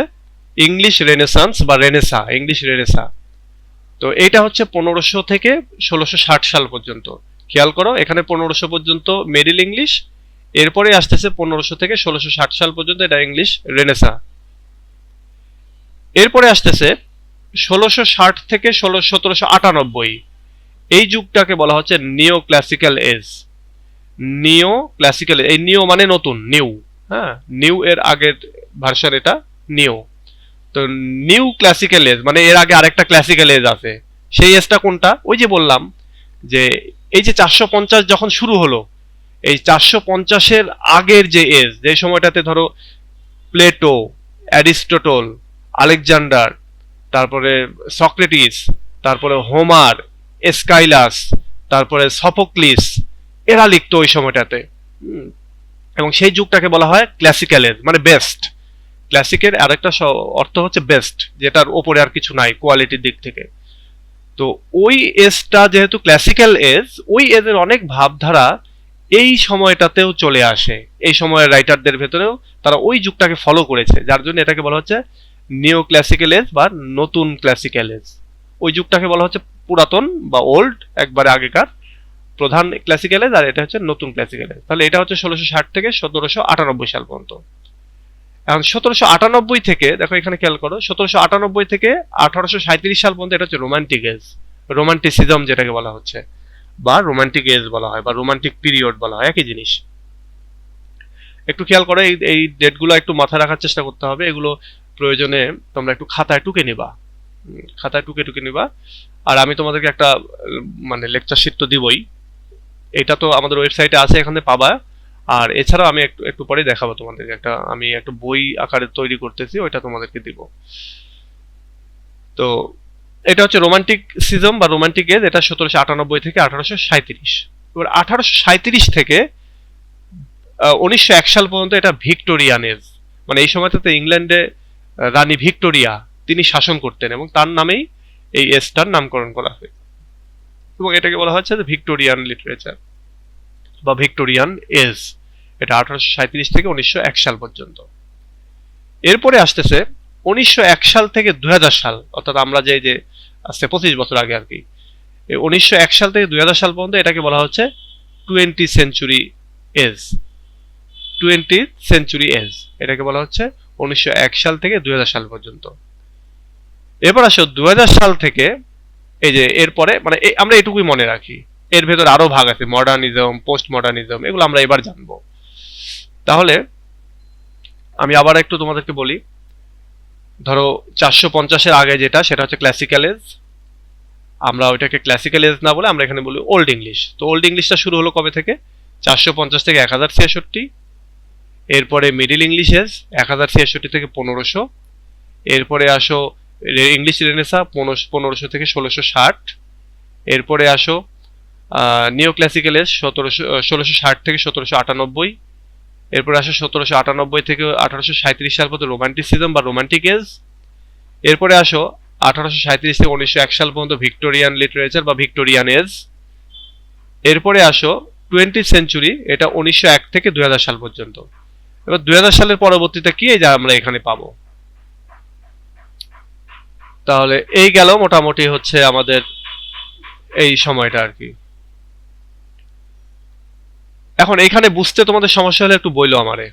ইংলিশ রেনেসান্স বা রেনেসা, ইংলিশ রেনেসা। তো এইটা হচ্ছে 1500 থেকে 1660 সাল পর্যন্ত। খেয়াল করো, এখানে 1500 পর্যন্ত মিডল ইংলিশ, এরপরে আসতেছে 1500 থেকে 1660 সাল পর্যন্ত, এটা ইংলিশ রেনেসা। এরপরে আসতেছে 1660 থেকে 1798, এই যুগটাকে বলা হচ্ছে নিও ক্লাসিক্যাল এজ। নিও ক্লাসিক্যাল, এই নিও মানে নতুন, নিউ, হ্যাঁ, নিউ এর আগের ভার্সন এটা নিও। তো নিউ ক্লাসিক্যাল এজ মানে এর আগে আরেকটা ক্লাসিক্যাল এজ আছে, সেই এজটা কোনটা? ওই যে বললাম যে এই যে 450 যখন শুরু হলো, এই 450-এর আগের যে এজ, যে সময়টাতে ধরো প্লেটো, অ্যারিস্টটল, আলেকজান্ডার, তারপরে সক্রেটিস, তারপরে হোমার, এসকাইলাস, তারপরে সফোক্লিস, এরা লিখতো ওই সময়টাতে। এবং সেই যুগটাকে বলা হয় ক্লাসিক্যাল এজ, মানে বেস্ট। ক্লাসিকের আরেকটা অর্থ হচ্ছে বেস্ট, যেটার ওপরে আর কিছু নাই কোয়ালিটির দিক থেকে। তো ওই এজটা যেহেতু ক্লাসিক্যাল এজ, ওই এজের অনেক ভাবধারা এই সময়টাতেও চলে আসে। এই সময়ের রাইটারদের ভেতরেও তারা ওই যুগটাকে ফলো করেছে, যার জন্য এটাকে বলা হচ্ছে নিও ক্লাসিক্যাল এজ বা নতুন ক্লাসিক্যাল এজ। ওই যুগটাকে বলা হচ্ছে পুরাতন বা ওল্ড, একবারে আগেকার প্রধান ক্লাসিক্যাল এজ, আর এটা হচ্ছে নতুন ক্লাসিক্যাল এজ। তাহলে এটা হচ্ছে 1660 থেকে 1798 সাল পর্যন্ত। এখন 1798 থেকে, দেখো এখানে খেয়াল করো, 1798 থেকে 1837 সাল পর্যন্ত এটা হচ্ছে রোমান্টিক এজ, রোমান্টিসিজম যেটাকে বলা হচ্ছে, বা রোমান্টিক এজ বলা হয়, বা রোমান্টিক পিরিয়ড বলা হয়, একই জিনিস। একটু খেয়াল করো, এই ডেটগুলো একটু মাথায় রাখার চেষ্টা করতে হবে। এগুলো প্রয়োজনে তোমরা একটু খাতায় টুকে নিবা, খাতায় টুকে নিবা। আর আমি তোমাদেরকে একটা মানে লেকচার শিট তো দিবই, এটা তো আমাদের ওয়েবসাইটে আছে, এখানে পাবা। আর এছাড়াও আমি একটু পরে দেখাবো তোমাদেরকে, আমি একটা বই আকারে তৈরি করতেছি, ওইটা তোমাদেরকে দিব। তো এটা হচ্ছে রোমান্টিসিজম বা রোমান্টিক এজ, এটা 1798 থেকে 1837। এবার 1837 থেকে 1901 সাল পর্যন্ত এটা ভিক্টোরিয়ান এজ মানে এই সময়টাতে ইংল্যান্ডে রানী ভিক্টোরিয়া তিনি শাসন করতেন এবং তার নামেই এই এজটার নামকরণ করা হয় এবং এটাকে বলা হচ্ছে যে ভিক্টোরিয়ান লিটারেচার বা ভিক্টোরিয়ান এজ। এটা 1837 থেকে 1901 সাল পর্যন্ত। এরপরে আসতেছে 1901 সাল থেকে 2000 সাল, অর্থাৎ আমরা যে আসছে 25 বছর আগে আর কি, 1901 সাল থেকে 2000 সাল পর্যন্ত এটাকে বলা হচ্ছে 20th century age. 20th century age এটাকে বলা হচ্ছে 1901 সাল থেকে 2000 সাল পর্যন্ত। এরপর আসো 2000 সাল থেকে এই যে এরপরে মানে আমরা এটুকুই মনে রাখি, এর ভেতর আরো ভাগ আছে, মডার্নিজম, পোস্ট মডার্নিজম, এগুলো আমরা এবার জানবো। তাহলে আমি আবার একটু তোমাদেরকে বলি, ধরো 450-এর আগে যেটা সেটা হচ্ছে ক্লাসিক্যাল এজ। আমরা ওইটাকে ক্লাসিক্যাল এজ না বলে আমরা এখানে বলি ওল্ড ইংলিশ। তো ওল্ড ইংলিশটা শুরু হলো কবে থেকে? 450 থেকে 1066। এরপরে মিডিল ইংলিশ এজ 1066 থেকে 1500। এরপরে আসো ইংলিশ রেনেসা 1500 থেকে 1660। এরপরে আসো নিও ক্লাসিক্যাল এজ 1660 থেকে 1798। এরপরে আসো 1798 থেকে 1837 সাল পর্যন্ত রোমান্টিসিজম বা রোমান্টিক এজ। এরপরে আসো 1837 থেকে 1901 সাল পর্যন্ত ভিক্টোরিয়ান লিটারেচার বা ভিক্টোরিয়ান এজ। এরপরে আসো 20th সেঞ্চুরি, এটা 1901 থেকে 2000 সাল পর্যন্ত। এবার 2000 সালের পরবর্তীতে কি এই যা আমরা এখানে পাবো। তাহলে এই গেল মোটামুটি হচ্ছে আমাদের এই সময়টা আর কি। এখন এখানে বুঝতে তোমাদের সমস্যা হলে একটু বইলো আমারে,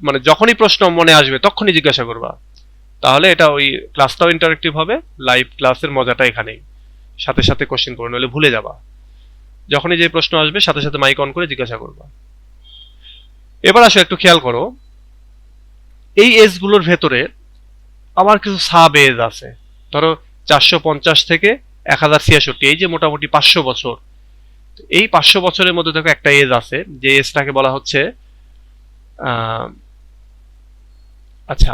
মানে যখনই প্রশ্ন মনে আসবে তখনই জিজ্ঞাসা করবা, তাহলে এটা ওই ক্লাসটাও ইন্টারেক্টিভ হবে, লাইভ ক্লাসের মজাটা এখানেই, সাথে সাথে কোশ্চেন করে নইলে ভুলে যাবা। যখনই যে প্রশ্ন আসবে সাথে সাথে মাইক অন করে জিজ্ঞাসা করবা। এবার আসো একটু খেয়াল করো, এই এজ গুলোর ভেতরে আবার কিছু সাব এজ আছে। ধরো 450 থেকে 1066, এই যে মোটামুটি 500 বছর। এই 500 বছরের মধ্যে দেখো একটা এজ আছে, যে এজটাকে বলা হচ্ছে আচ্ছা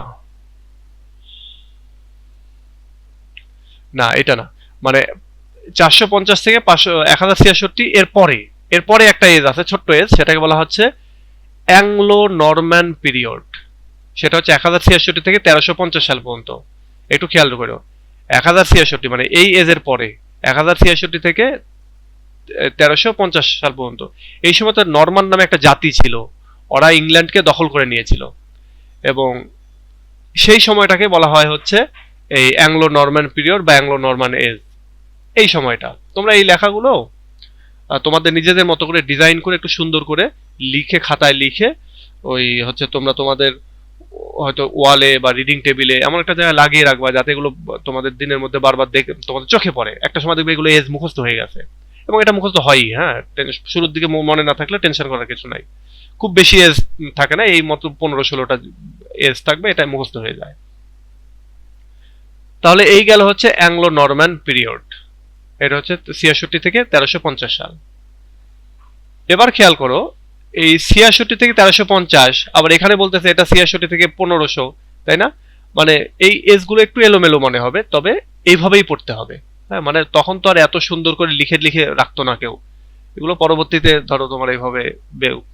না এটা না, মানে 450 থেকে 1066 এরপরে একটা এজ আছে, ছোট্ট এজ, সেটাকে বলা হচ্ছে অ্যাংলো নরম্যান পিরিয়ড। সেটা হচ্ছে 1066 থেকে 1350 সাল পর্যন্ত। একটু খেয়াল করো, 1066 মানে এই এজের পরে 1066 থেকে 1350 সাল পর্যন্ত। এই সময় তো নরমান নামে একটা জাতি ছিল, ওরা ইংল্যান্ডকে দখল করে নিয়েছিল এবং সেই সময়টাকে বলা হয় হচ্ছে এই অ্যাংলো নরম্যান পিরিয়ড বা অ্যাংলো নরম্যান এজ। এই সময়টা তোমরা এই লেখাগুলো তোমাদের নিজেদের মতো করে ডিজাইন করে একটু সুন্দর করে লিখে, খাতায় লিখে, ওই হচ্ছে তোমরা তোমাদের হয়তো ওয়ালে বা রিডিং টেবিলে এমন একটা জায়গায় লাগিয়ে রাখবা যাতে এগুলো তোমাদের দিনের মধ্যে বারবার দেখে তোমাদের চোখে পড়ে। একটা সময় দেখবে এগুলো এজ মুখস্থ হয়ে গেছে, এবং এটা মুখস্থ হয়ই। হ্যাঁ, শুরুর দিকে মনে না থাকলে টেনশন করার কিছু নাই, খুব বেশি এজ থাকে না, এই মতো 15-16টা এজ থাকবে, এটা মুখস্থ হয়ে যায়। তাহলে এই গেল হচ্ছে অ্যাংলো নরম্যান পিরিয়ড, এটা হচ্ছে 66 থেকে 1350 সাল। এবার খেয়াল করো, এই 66 থেকে 1350, আবার এখানে বলতেছে এটা 66 থেকে 1500, তাই না? মানে এই এজ গুলো একটু এলোমেলো মনে হবে, তবে এইভাবেই পড়তে হবে। হ্যাঁ, মানে তখন তো আর এত সুন্দর করে লিখে লিখে রাখতো না কেউ, এগুলো পরবর্তীতে ধরো তোমার এইভাবে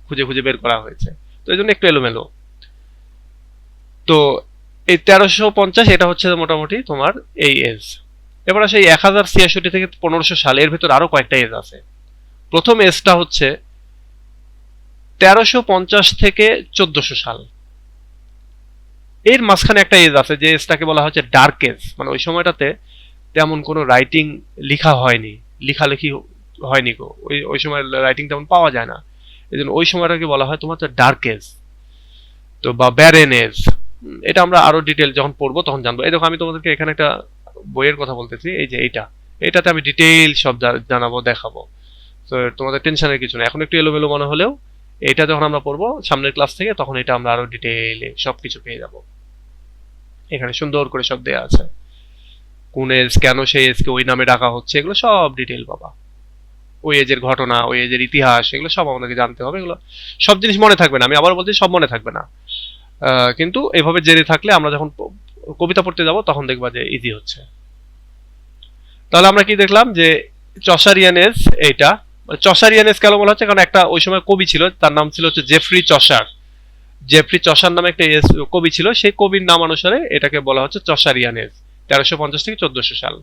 খুঁজে খুঁজে বের করা হয়েছে, তো এই জন্য একটু এলোমেলো। তো এই 1350 এটা হচ্ছে মোটামুটি তোমার এই এজ। এবার আসে এই 1066 থেকে 1500 সাল, এর ভেতর আরো কয়েকটা এজ আছে। প্রথম এজটা হচ্ছে 1350 থেকে 1400 সাল, এর মাঝখানে একটা এজ আছে, যে এজটাকে বলা হচ্ছে ডার্ক এজ। মানে ওই সময়টাতে তেমন কোনো রাইটিং লিখা হয়নি, লেখালেখি হয়নি গো, ওই সময় রাইটিং তেমন পাওয়া যায় না, এই জন্য ওই সময়টাকে বলা হয় তোমার ডার্ক এজ, তো বা ব্যারেন এজ। এটা আমরা আরো ডিটেল যখন পড়বো তখন জানবো। এই দেখো আমি তোমাদেরকে এখানে একটা বইয়ের কথা বলতেছি, এই যে এটাতে আমি ডিটেইল সব জানাবো, দেখাবো। তো তোমাদের টেনশনের কিছু না, এখন একটু এলোমেলো মনে হলেও এটা যখন আমরা পড়বো সামনের ক্লাস থেকে, তখন এটা আমরা আরো ডিটেইলে সবকিছু পেয়ে যাব। এখানে সুন্দর করে সব দেয়া আছে, কোন এজ, কেন সেই এজকে ওই নামে ডাকা হচ্ছে, এগুলো সব ডিটেইল পাবা। ওই এজের ঘটনা, ওই এজের ইতিহাস, এগুলো সব আমাদেরকে জানতে হবে। এগুলো সব জিনিস মনে থাকবে না, আমি আবার বলছি সব মনে থাকবে না, কিন্তু এভাবে জেনে থাকলে আমরা যখন কবিতা পড়তে যাব তখন দেখবা যে ইজি হচ্ছে। তাহলে আমরা কি দেখলাম যে চসারিয়ান এজ, এইটা চসারিয়ান এজ কেন বলা হচ্ছে, কারণ একটা ওই সময় কবি ছিল, তার নাম ছিল হচ্ছে জেফ্রি চসার। জেফ্রি চসার নামে একটা এজ কবি ছিল, সেই কবির নাম অনুসারে এটাকে বলা হচ্ছে চসারিয়ান এজ, 1350 থেকে 1400 সাল।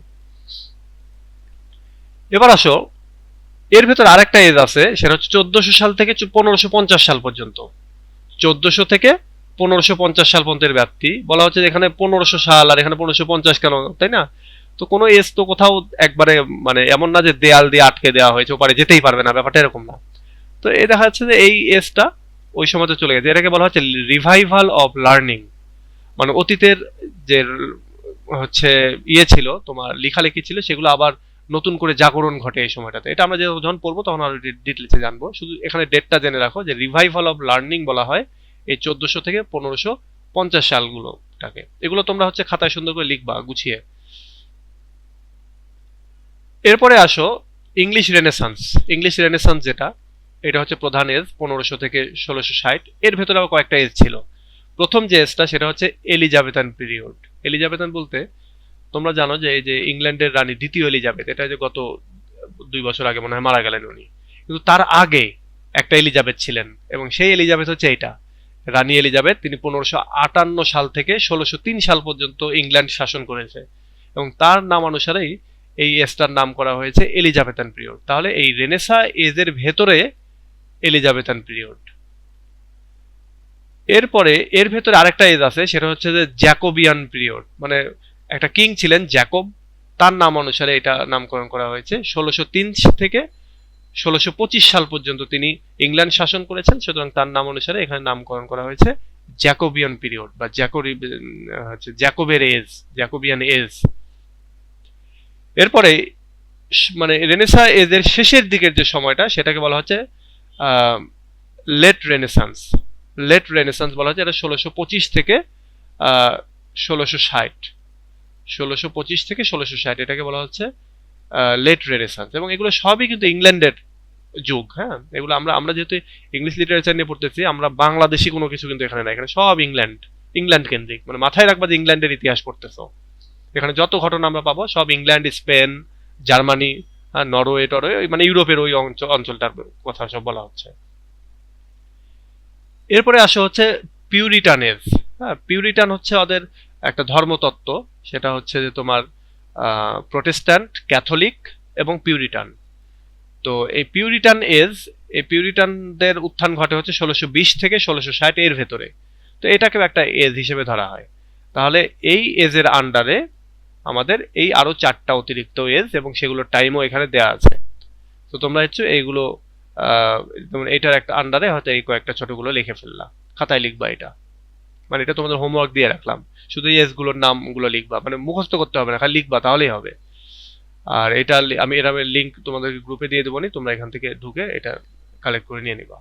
এবার আসো এর ভেতর আরেকটা এজ আছে, সেটা হচ্ছে 1400 সাল থেকে 1550 সাল পর্যন্ত। 1400 থেকে 1550 সাল পর্যন্ত এর ব্যাপ্তি। বলা হচ্ছে এখানে 1500 সাল আর এখানে 1550 কেন, তাই না? তো কোনো এজ তো কোথাও একবারে মানে এমন না যে দেয়াল দিয়ে আটকে দেওয়া হয়েছে, ওপারে যেতেই পারবে না, ব্যাপারটা এরকম না। তো এই দেখা যাচ্ছে যে এই এজটা ওই সময়তে চলে গেছে। এটাকে বলা হচ্ছে রিভাইভাল অফ লার্নিং, মানে অতীতের যে হচ্ছে ইয়ে ছিল, তোমার লেখালেখি ছিল, সেগুলো আবার নতুন করে জাগরণ ঘটে এই সময়টাতে। এটা আমরা যখন পড়বো তখন আরো ডিটেলসে জানবো। শুধু এখানে ডেটটা জেনে রাখো যে রিভাইভাল অফ লার্নিং বলা হয় এই 1400 থেকে 1550 সালগুলোটাকে। এগুলো তোমরা হচ্ছে খাতায় সুন্দর করে লিখবা গুছিয়ে। এরপরে আসো ইংলিশ রেনেসান্স। ইংলিশ রেনেসান্স যেটা, এটা হচ্ছে প্রধান এজ 1500 থেকে 1660। এর ভেতরে আবার কয়েকটা এজ ছিল। প্রথম যে এজটা সেটা হচ্ছে এলিজাবেথান পিরিয়ড। এলিজাবেথান বলতে তোমরা জানো যে এই যে ইংল্যান্ডের রানী দ্বিতীয় এলিজাবেথ, এটা যে গত 2 বছর আগে মনে হয় মারা গেলেন উনি, কিন্তু তার আগে একটা এলিজাবেথ ছিলেন, এবং সেই এলিজাবেথ হচ্ছে এইটা, রানী এলিজাবেথ। তিনি 1558 সাল থেকে 1603 সাল পর্যন্ত ইংল্যান্ড শাসন করেছে, এবং তার নাম অনুসারেই এই এজটার নাম করা হয়েছে এলিজাবেথান পিরিয়ড। তাহলে এই রেনেসা এজের ভেতরে এলিজাবেথান পিরিয়ড। এরপরে এর ভেতরে আরেকটা এজ আছে, সেটা হচ্ছে যে জ্যাকোবিয়ান পিরিয়ড। মানে একটা কিং ছিলেন জ্যাকব, তার নাম অনুসারে এটা নামকরণ করা হয়েছে। 1603 থেকে 1625 সাল পর্যন্ত তিনি ইংল্যান্ড শাসন করেছেন, সুতরাং তার নাম অনুসারে এখানে নামকরণ করা হয়েছে জ্যাকোবিয়ান পিরিয়ড বা জ্যাকবের এজ, জ্যাকোবিয়ান এজ। এরপরে মানে রেনেসা এজের শেষের দিকের যে সময়টা, সেটাকে বলা হচ্ছে লেট রেনেসান্স। লেট রেনেসান্স বলা হচ্ছে, এটা 1625 থেকে 1660, 1625 থেকে 1660, এটাকে বলা হচ্ছে লেট রেনেসান্স। এবং এগুলো সবই কিন্তু ইংল্যান্ডের যুগ। হ্যাঁ, এগুলো আমরা যেহেতু ইংলিশ লিটারেচার নিয়ে পড়তেছি, আমরা বাংলাদেশি কোনো কিছু কিন্তু এখানে নাই, এখানে সব ইংল্যান্ড কেন্দ্রিক। মানে মাথায় রাখবা যে ইংল্যান্ডের ইতিহাস পড়তেছো, এখানে যত ঘটনা আমরা পাবো সব ইংল্যান্ড, স্পেন, জার্মানি, নরওয়ে টরওয়ে, মানে ইউরোপের ওই অঞ্চলটার কথা সব বলা হচ্ছে। এরপরে আসা হচ্ছে পিউরিটান এজ। হ্যাঁ, পিউরিটান হচ্ছে ওদের একটা ধর্মতত্ত্ব, সেটা হচ্ছে যে তোমার প্রোটেস্ট্যান্ট, ক্যাথলিক এবং পিউরিটান। তো এই পিউরিটান এজ, এই পিউরিটানদের উত্থান ঘটে হচ্ছে 1620 থেকে 1660 এর ভেতরে। তো এটাকেও একটা এজ হিসেবে ধরা হয়। তাহলে এই এজের আন্ডারে আমাদের এই আরো 4টা অতিরিক্ত এজ, এবং সেগুলোর টাইমও এখানে দেওয়া আছে। তো তোমরা হচ্ছে এইগুলো এটার একটা আন্ডারে হয়তো এই কয়েকটা ছোটগুলো লিখে ফেললাম, খাতায় লিখবা এটা। মানে এটা তোমাদের হোমওয়ার্ক দিয়ে রাখলাম, শুধু এজ গুলোর নামগুলো লিখবা, মানে মুখস্থ করতে হবে না, খালি লিখবা তাহলেই হবে। আর এটা আমি এর লিঙ্ক তোমাদের গ্রুপে দিয়ে দেবো, তোমরা এখান থেকে ঢুকে এটা কালেক্ট করে নিয়ে নিবা।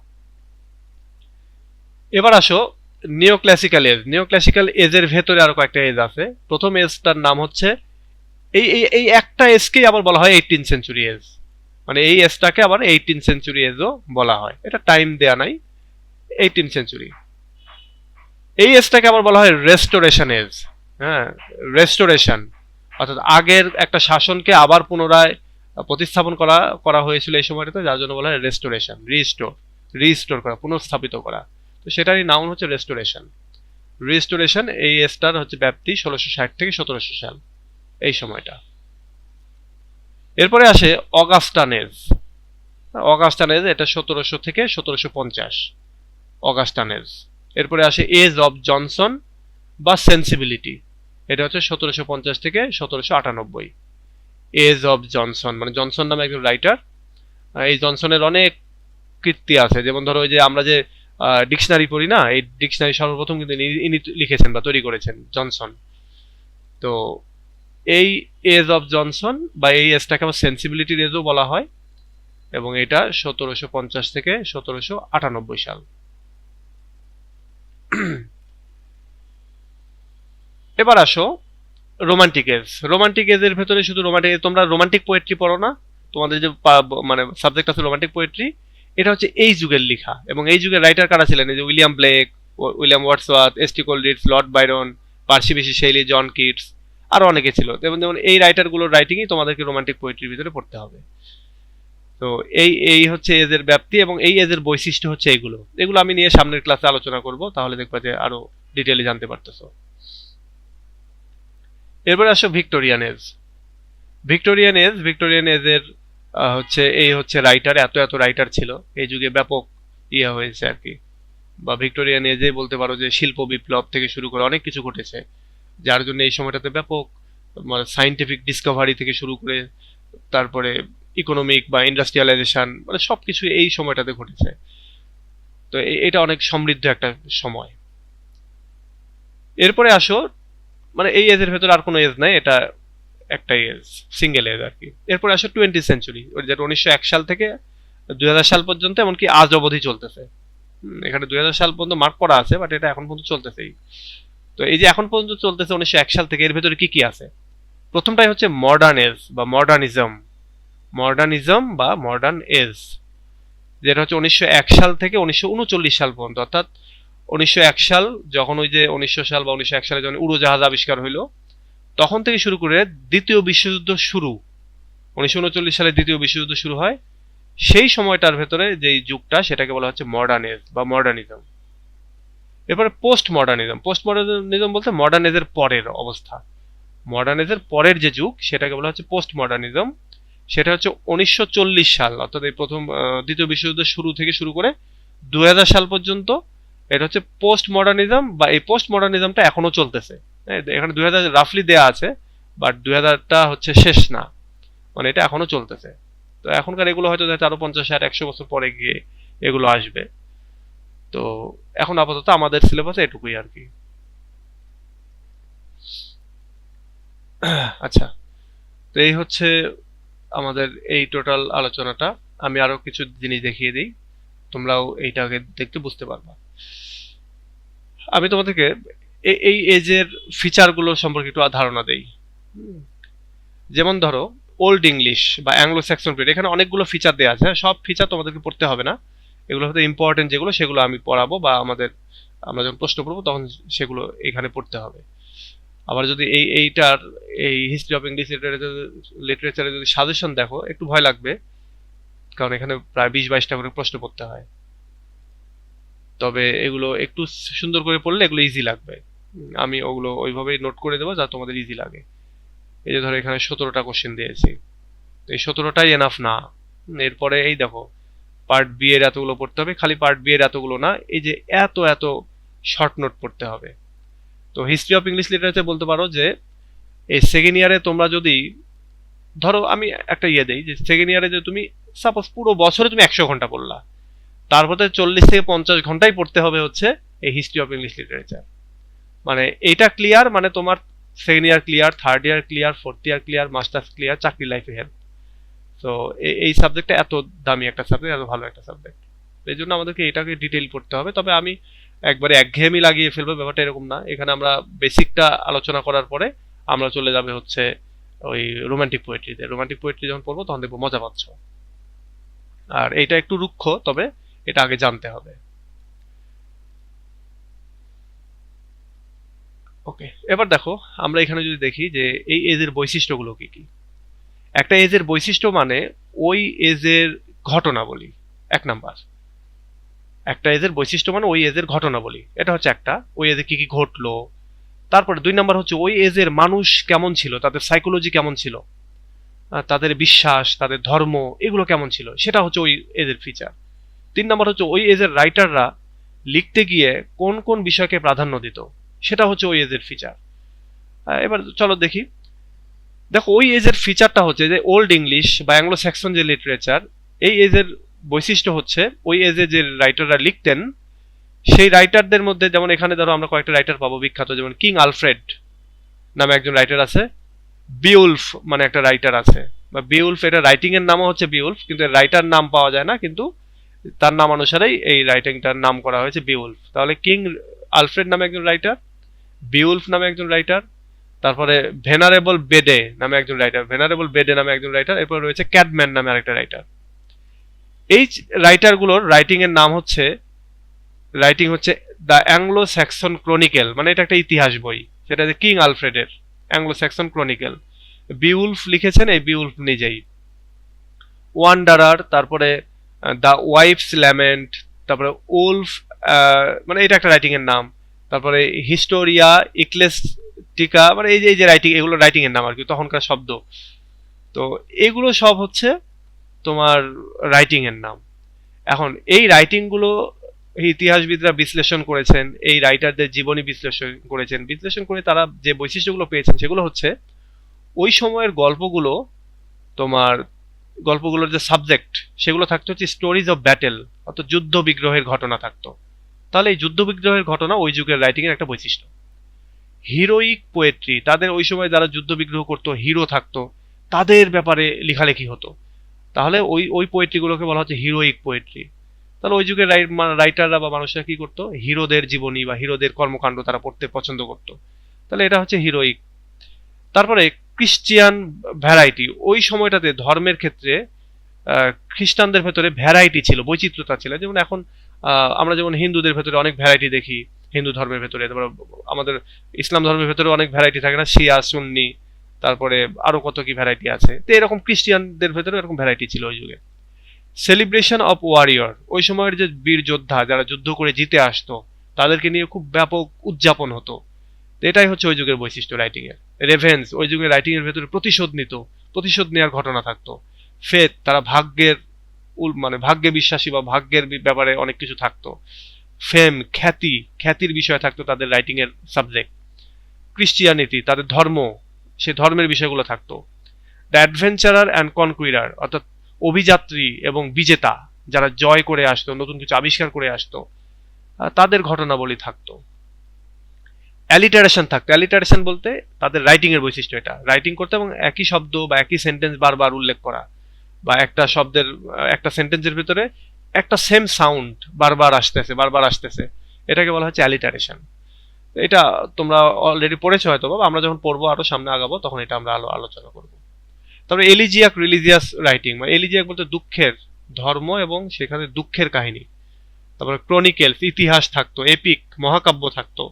এবার আসো নিও ক্লাসিক্যাল এজ। নিও ক্লাসিক্যাল এজের ভেতরে আরো কয়েকটা এজ আছে। প্রথম এজটার নাম হচ্ছে এই একটা এজকেই আবার বলা হয় 18th সেঞ্চুরি এজ। মানে এই এজটাকে আবার 18th সেঞ্চুরি এজও বলা হয়, এটা টাইম দেয়া নাই, 18th সেঞ্চুরি। এই এজটাকে আবার বলা হয় রেস্টোরেশন এজ। হ্যাঁ, রেস্টোরেশন অর্থাৎ আগের একটা শাসনকে আবার পুনরায় প্রতিস্থাপন করা হয়েছিল এই সময়টাতে, যার জন্য বলা হয় রেস্টোরেশন, রিস্টোর করা, পুনঃস্থাপিত করা। তো সেটারই নাম হচ্ছে রেস্টোরেশন। রিস্টোরেশন এই এজটার হচ্ছে ব্যাপ্তি 1660 থেকে 1700 সাল, এই সময়টা। এরপরে আসে অগাস্টান এজ। অগাস্টান এজ এটা 1700 থেকে 1750, অগাস্টান এজ। এরপরে আসে এজ অফ জনসন বা সেন্সিবিলিটি, এটা হচ্ছে 1750 থেকে 1798। এজ অফ জনসন মানে জনসন নামে একজন রাইটার। এই জনসনের অনেক কীর্তি আছে, যেমন ধরো ওই যে আমরা যে ডিকশনারি পড়ি না, এই ডিকশনারি সর্বপ্রথম কিন্তু ইনি লিখেছেন বা তৈরি করেছেন, জনসন। তো এই এজ অফ জনসন বা এই এজটাকে আবার সেন্সিবিলিটির এজও বলা হয়, এবং এটা 1750 থেকে 1798 সাল। এবার আসো রোমান্টিক এজ। রোমান্টিক এজের ভেতরে শুধু রোমান্টিক, তোমরা রোমান্টিক পোয়েট্রি পড়ো না, তোমাদের যে মানে সাবজেক্ট আছে রোমান্টিক পোয়েট্রি, এটা হচ্ছে এই যুগের লেখা। এবং এই যুগের রাইটার কারা ছিলেন? এই যে William Blake, William Wordsworth, S T. Coleridge, Lord Byron, Percy Bysshe Shelley, John Keats, আরো অনেকে ছিল। যেমন এই রাইটারগুলোর রাইটিংই তোমাদেরকে রোমান্টিক পোয়েট্রির ভিতরে পড়তে হবে। তো এই এই হচ্ছে এজের ব্যাপ্তি এবং এই এজের বৈশিষ্ট্য হচ্ছে এইগুলো। এগুলো আমি নিয়ে সামনের ক্লাসে আলোচনা করব, তাহলে দেখবা যে আরো ডিটেইলে জানতে পারতেছো। এরপরে আসো ভিক্টোরিয়ান এজ। ভিক্টোরিয়ান এজের হচ্ছে এই হচ্ছে রাইটার, এত এত রাইটার ছিল এই যুগে, ব্যাপক ইয়ে হয়েছে আর কি। বা ভিক্টোরিয়ান এজে বলতে পারো যে শিল্প বিপ্লব থেকে শুরু করে অনেক কিছু ঘটেছে, যার জন্য এই সময়টাতে ব্যাপক মানে সায়েন্টিফিক ডিসকভারি থেকে শুরু করে তারপরে ইকোনমিক বা ইন্ডাস্ট্রিয়ালাইজেশন মানে সবকিছু এই সময়টাতে ঘটেছে। তো এটা অনেক সমৃদ্ধ একটা সময়। এরপরে আসো, মানে এই এজের ভেতরে আর কোনো এজ নাই, এটা একটাই এজ, সিঙ্গেল এজ আর কি। এরপরে আসো 20th সেঞ্চুরি, যেটা 1901 সাল থেকে 2000 সাল পর্যন্ত, এমনকি আজ অবধি চলতেছে। এখানে 2000 সাল পর্যন্ত মার্ক করা আছে, বাট এটা এখন পর্যন্ত চলতেছেই। তো এই যে এখন পর্যন্ত চলতেছে 1901 সাল থেকে, এর ভেতরে কি কি আছে? প্রথমটাই হচ্ছে মডার্ন এজ বা মডার্নিজম, বা মডার্ন এজ, যেটা হচ্ছে 1901 সাল থেকে 1939 সাল পর্যন্ত। অর্থাৎ 1901 সাল যখন ওই যে 1900 সাল বা 1901 সালে যখন উড়োজাহাজ আবিষ্কার হইলো, তখন থেকে শুরু করে দ্বিতীয় বিশ্বযুদ্ধ শুরু, 1939 সালে দ্বিতীয় বিশ্বযুদ্ধ শুরু হয়, সেই সময়টার ভেতরে যেই যুগটা সেটাকে বলা হচ্ছে মডার্ন এজ বা মডার্নিজম। এরপরে পোস্ট মডার্নিজম বলতে মডার্ন এজের পরের অবস্থা। মডার্ন এজের পরের যে যুগ সেটাকে বলা হচ্ছে পোস্ট মডার্নিজম। সেটা হচ্ছে 1940 সাল, অর্থাৎ এই প্রথম দ্বিতীয় বিশ্বযুদ্ধের শুরু থেকে শুরু করে 2000 সাল পর্যন্ত। এটা হচ্ছে পোস্ট মডার্নিজম, বা এই পোস্ট মডার্নিজমটা এখনো চলতেছে। এখানে 2000 রাফলি দেয়া আছে, বাট 2000টা হচ্ছে শেষ না, মানে এটা এখনো চলতেছে। তো এখনকার এগুলো হয়তো আরো 50-100 বছর পরে গিয়ে এগুলো আসবে। তো এখন আপাতত আমাদের সিলেবাসে এটুকুই আর কি। আচ্ছা, তো এই হচ্ছে আমাদের এই টোটাল আলোচনাটা। আমি আরো কিছু জিনিস দেখিয়ে দিই, তোমরাও এইটাকে দেখতে বুঝতে পারবা। আমি তোমাদেরকে এই এজের ফিচারগুলো সম্পর্কে একটু ধারণা দেই। যেমন ধরো ওল্ড ইংলিশ বা অ্যাংলো স্যাক্সন পিরিয়ড, এখানে অনেকগুলো ফিচার দেওয়া আছে। সব ফিচার তোমাদেরকে পড়তে হবে না, এগুলো হয়তো ইম্পর্টেন্ট যেগুলো সেগুলো আমি পড়াবো, বা আমরা যখন প্রশ্ন পড়বো তখন সেগুলো এখানে পড়তে হবে। আবার যদি এইটার এই হিস্ট্রি অফ ইংলিশ লিটারেচারে যদি সাজেশন দেখো, একটু ভয় লাগবে, কারণ এখানে প্রায় 20-22টা করে প্রশ্ন পড়তে হয়। তবে এগুলো একটু সুন্দর করে পড়লে এগুলো ইজি লাগবে। আমি ওগুলো ওইভাবেই নোট করে দেবো যা তোমাদের ইজি লাগে। এই যে ধরো এখানে 17টা কোশ্চেন দিয়েছি, এই 17টাই এনাফ না। এরপরে এই দেখো পার্ট বি এর এতগুলো পড়তে হবে, খালি পার্ট বি এর এতগুলো না, এই যে এত এত শর্ট নোট পড়তে হবে। তো হিস্ট্রি অফ ইংলিশ লিটারেচার বলতে পারো যে এই সেকেন্ড ইয়ারে তোমরা যদি ধরো, আমি একটা দেই যে সেকেন্ড ইয়ারে যে তুমি সাপোজ পুরো বছরে তুমি 100 ঘন্টা পড়লা, তারপরে 40 থেকে 50 ঘন্টাই পড়তে হবে হচ্ছে এই হিস্ট্রি অফ ইংলিশ লিটারেচার। মানে এইটা ক্লিয়ার, মানে তোমার second year clear, third year clear, fourth year clear, masters clear, চাকরি লাইফে হেল্প। তো এই সাবজেক্টটা এত দামি একটা সাবজেক্ট, এত ভালো একটা সাবজেক্ট, এই জন্য আমাদেরকে এটাকে ডিটেইল পড়তে হবে। তবে আমি একবারে একঘেয়েমি লাগিয়ে ফেলবো ব্যাপারটা এরকম না। এখানে আমরা বেসিকটা আলোচনা করার পরে আমরা চলে যাবে হচ্ছে ওই রোমান্টিক পোয়েট্রিতে। রোমান্টিক পোয়েট্রি যখন পড়বো তখন দেখবো মজা পাচ্ছ। আর এইটা একটু রুক্ষ, তবে এটা আগে জানতে হবে। ওকে, এবার দেখো আমরা এখানে যদি দেখি যে এই এজের বৈশিষ্ট্যগুলো কি কি। একটা এজের বৈশিষ্ট্য মানে ওই এজের ঘটনাবলী। এক নাম্বার, একটা এজের বৈশিষ্ট্য মানে ওই এজের ঘটনাবলী, এটা হচ্ছে একটা, ওই এজে কি কি ঘটলো। তারপরে 2 নাম্বার হচ্ছে ওই এজের মানুষ কেমন ছিল, তাদের সাইকোলজি কেমন ছিল, তাদের বিশ্বাস, তাদের ধর্ম, এগুলো কেমন ছিল, সেটা হচ্ছে ওই এজের ফিচার। 3 নাম্বার হচ্ছে ওই এজের রাইটাররা লিখতে গিয়ে কোন কোন বিষয়কে প্রাধান্য দিত, সেটা হচ্ছে ওই এজের ফিচার। এবার চলো দেখি। দেখো ওই এজের ফিচারটা হচ্ছে যে ওল্ড ইংলিশ বা অ্যাংলো স্যাক্সন যে লিটারেচার, এই এজের বৈশিষ্ট্য হচ্ছে ওই এজে যে রাইটাররা লিখতেন, সেই রাইটারদের মধ্যে যেমন এখানে ধরো আমরা কয়েকটা রাইটার পাবো বিখ্যাত, যেমন কিং আলফ্রেড নামে একজন রাইটার আছে, বিউলফ মানে একটা রাইটার আছে, বা বিউলফ, এটা রাইটিং এর নামও হচ্ছে বিউলফ, কিন্তু রাইটার নাম পাওয়া যায় না, কিন্তু তার নাম অনুসারেই এই রাইটিংটার নাম করা হয়েছে বিউলফ। তাহলে কিং আলফ্রেড নামে একজন রাইটার, বিউলফ নামে একজন রাইটার, তারপরে ভেনারেবল বেডে নামে একজন রাইটার, এরপর রয়েছে ক্যাডম্যান নামে আরেকটা রাইটার। এই রাইটারগুলোর রাইটিং হচ্ছে দ্য অ্যাংলো স্যাক্সন ক্রনিকেল, মানে এটা একটা ইতিহাস বই, সেটা যে কিং আলফ্রেডের অ্যাংলো স্যাক্সন ক্রনিকেল। বিউলফ লিখেছেন এই বিউলফ নিজেই। ওয়ান্ডারার, তারপরে দ্য ওয়াইফস ল্যামেন্ট, তারপরে উলফ, মানে এটা একটা রাইটিং এর নাম, তারপরে হিস্টোরিয়া, ইক্লেসটিকা, মানে এই যে রাইটিং, এগুলো রাইটিং এর নাম আর কি, তখনকার শব্দ। তো এগুলো সব হচ্ছে তোমার রাইটিং এর নাম। এখন এই রাইটিং গুলো ইতিহাসবিদরা বিশ্লেষণ করেছেন, এই রাইটারদের জীবনী বিশ্লেষণ করেছেন, বিশ্লেষণ করে তারা যে বৈশিষ্ট্যগুলো পেয়েছেন সেগুলো হচ্ছে ওই সময়ের গল্পগুলো, তোমার গল্পগুলোর যে সাবজেক্ট সেগুলো থাকতো হচ্ছে স্টোরিজ অফ ব্যাটেল, অর্থাৎ যুদ্ধ বিগ্রহের ঘটনা থাকতো। তাহলে এই যুদ্ধ বিগ্রহের ঘটনা ওই যুগের রাইটিং এর একটা বৈশিষ্ট্য। হিরোইক পোয়েট্রি, তাদের ওই সময় যারা যুদ্ধ বিগ্রহ করতো, হিরো থাকতো, তাদের ব্যাপারে লেখালেখি হতো। তাহলে ওই ওই পোয়েট্রিগুলোকে বলা হচ্ছে হিরোইক পোয়েট্রি। তাহলে ওই যুগের রাইটাররা বা মানুষরা কি করতো, হিরোদের জীবনী বা হিরোদের কর্মকাণ্ড তারা পড়তে পছন্দ করতো। তাহলে এটা হচ্ছে হিরোইক। তারপরে ক্রিশ্চিয়ান ভ্যারাইটি, ওই সময়টাতে ধর্মের ক্ষেত্রে খ্রিস্টানদের ভেতরে ভ্যারাইটি ছিল, বৈচিত্র্যতা ছিল। যেমন এখন আমরা যেমন হিন্দুদের ভেতরে অনেক ভ্যারাইটি দেখি, হিন্দু ধর্মের ভেতরে, তারপর আমাদের ইসলাম ধর্মের ভেতরে অনেক ভ্যারাইটি থাকে না, শিয়া সুন্নি, তারপরে আরো কত কি ভ্যারাইটি আছে। তো এরকম ক্রিশ্চিয়ানদের ভেতরে এরকম ভ্যারাইটি ছিল ওই যুগে। সেলিব্রেশন অফ ওয়ারিয়র, ওই সময়ের যে বীর যোদ্ধা যারা যুদ্ধ করে জিতে আসতো তাদেরকে নিয়ে খুব ব্যাপক উদযাপন হতো। তো এটাই হচ্ছে ওই যুগের বৈশিষ্ট্য রাইটিং এর। রেভেন্স, ওই যুগের রাইটিং এর ভেতরে প্রতিশোধ নিত, প্রতিশোধ নেওয়ার ঘটনা থাকতো। ফেথ, তারা ভাগ্যের মানে ভাগ্যে বিশ্বাসী বা ভাগ্যের ব্যাপারে অনেক কিছু থাকতো। ফেম, খ্যাতি, খ্যাতির বিষয় থাকতো তাদের রাইটিং এর সাবজেক্ট। ক্রিশ্চিয়ানিটি, তাদের ধর্ম, সে ধর্মের বিষয়গুলো থাকতো। দ্য অ্যাডভেঞ্চারার অ্যান্ড কনকুইরার, অর্থাৎ অভিযাত্রী এবং বিজেতা, যারা জয় করে আসতো, নতুন কিছু আবিষ্কার করে আসতো, তাদের ঘটনাবলী থাকতো। অ্যালিটারেশন থাকতো। অ্যালিটারেশন বলতে তাদের রাইটিং এর বৈশিষ্ট্য, এটা রাইটিং করতে এবং একই শব্দ বা একই সেন্টেন্স বারবার উল্লেখ করা, বা একটা শব্দের একটা সেন্টেন্সের ভিতরে একটা সেম সাউন্ড বারবার আসতেছে বারবার আসতেছে, এটাকে বলা হচ্ছে অ্যালিটারেশন। এটা তোমরা অলরেডি পড়েছো হয়তো, বা আমরা যখন পড়বো আরো সামনে আগাবো তখন এটা আমরা আলোচনা করবো। তারপরে এলিজিয়াক রিলিজিয়াস রাইটিং, মানে এলিজিয়াক বলতে দুঃখের, ধর্ম এবং সেখানে দুঃখের কাহিনী। তারপরে ক্রনিকেলস, ইতিহাস থাকতো। এপিক, মহাকাব্য থাকতো।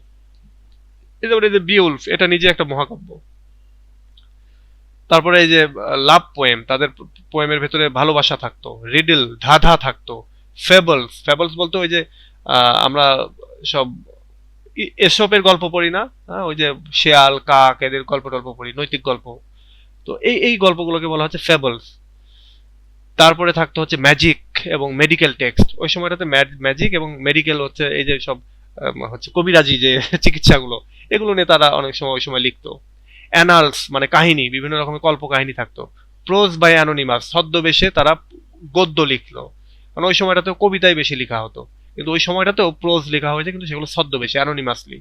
তারপরে এই যে বিউলফ, এটা নিজে একটা মহাকাব্য। তারপরে এই যে লাভ পোয়েম, তাদের পোয়েমের ভেতরে ভালোবাসা থাকতো। রিডল, ধাঁধা থাকতো। ফেবলস, ফেবলস বলতে ওই যে আমরা সব এসবের গল্প পড়ি না, ওই যে শেয়াল কাক এদের গল্প টল্প পড়ি, নৈতিক গল্প। তো এই এই গল্পগুলোকে বলা হচ্ছে ফেবলস। তারপরে থাকতো হচ্ছে ম্যাজিক এবং মেডিকেল টেক্সট। ওই সময়টাতে ম্যাজিক এবং মেডিকেল হচ্ছে এই যে সব হচ্ছে কবিরাজি যে চিকিৎসাগুলো, এগুলো নিয়ে তারা অনেক সময় ওই সময় লিখতো। অ্যানালস মানে কাহিনী, বিভিন্ন রকমের কল্প কাহিনী থাকতো। প্রোজ বাই অ্যানোনিমাস, ছদ্মবেশে তারা গদ্য লিখলো, কারণ ওই সময়টাতে কবিতাই বেশি লেখা হতো, কিন্তু ওই সময়টাতেও প্রোজ লেখা হয়েছে, কিন্তু সেগুলো ছদ্মবেশে, অ্যানোনিমাসলি।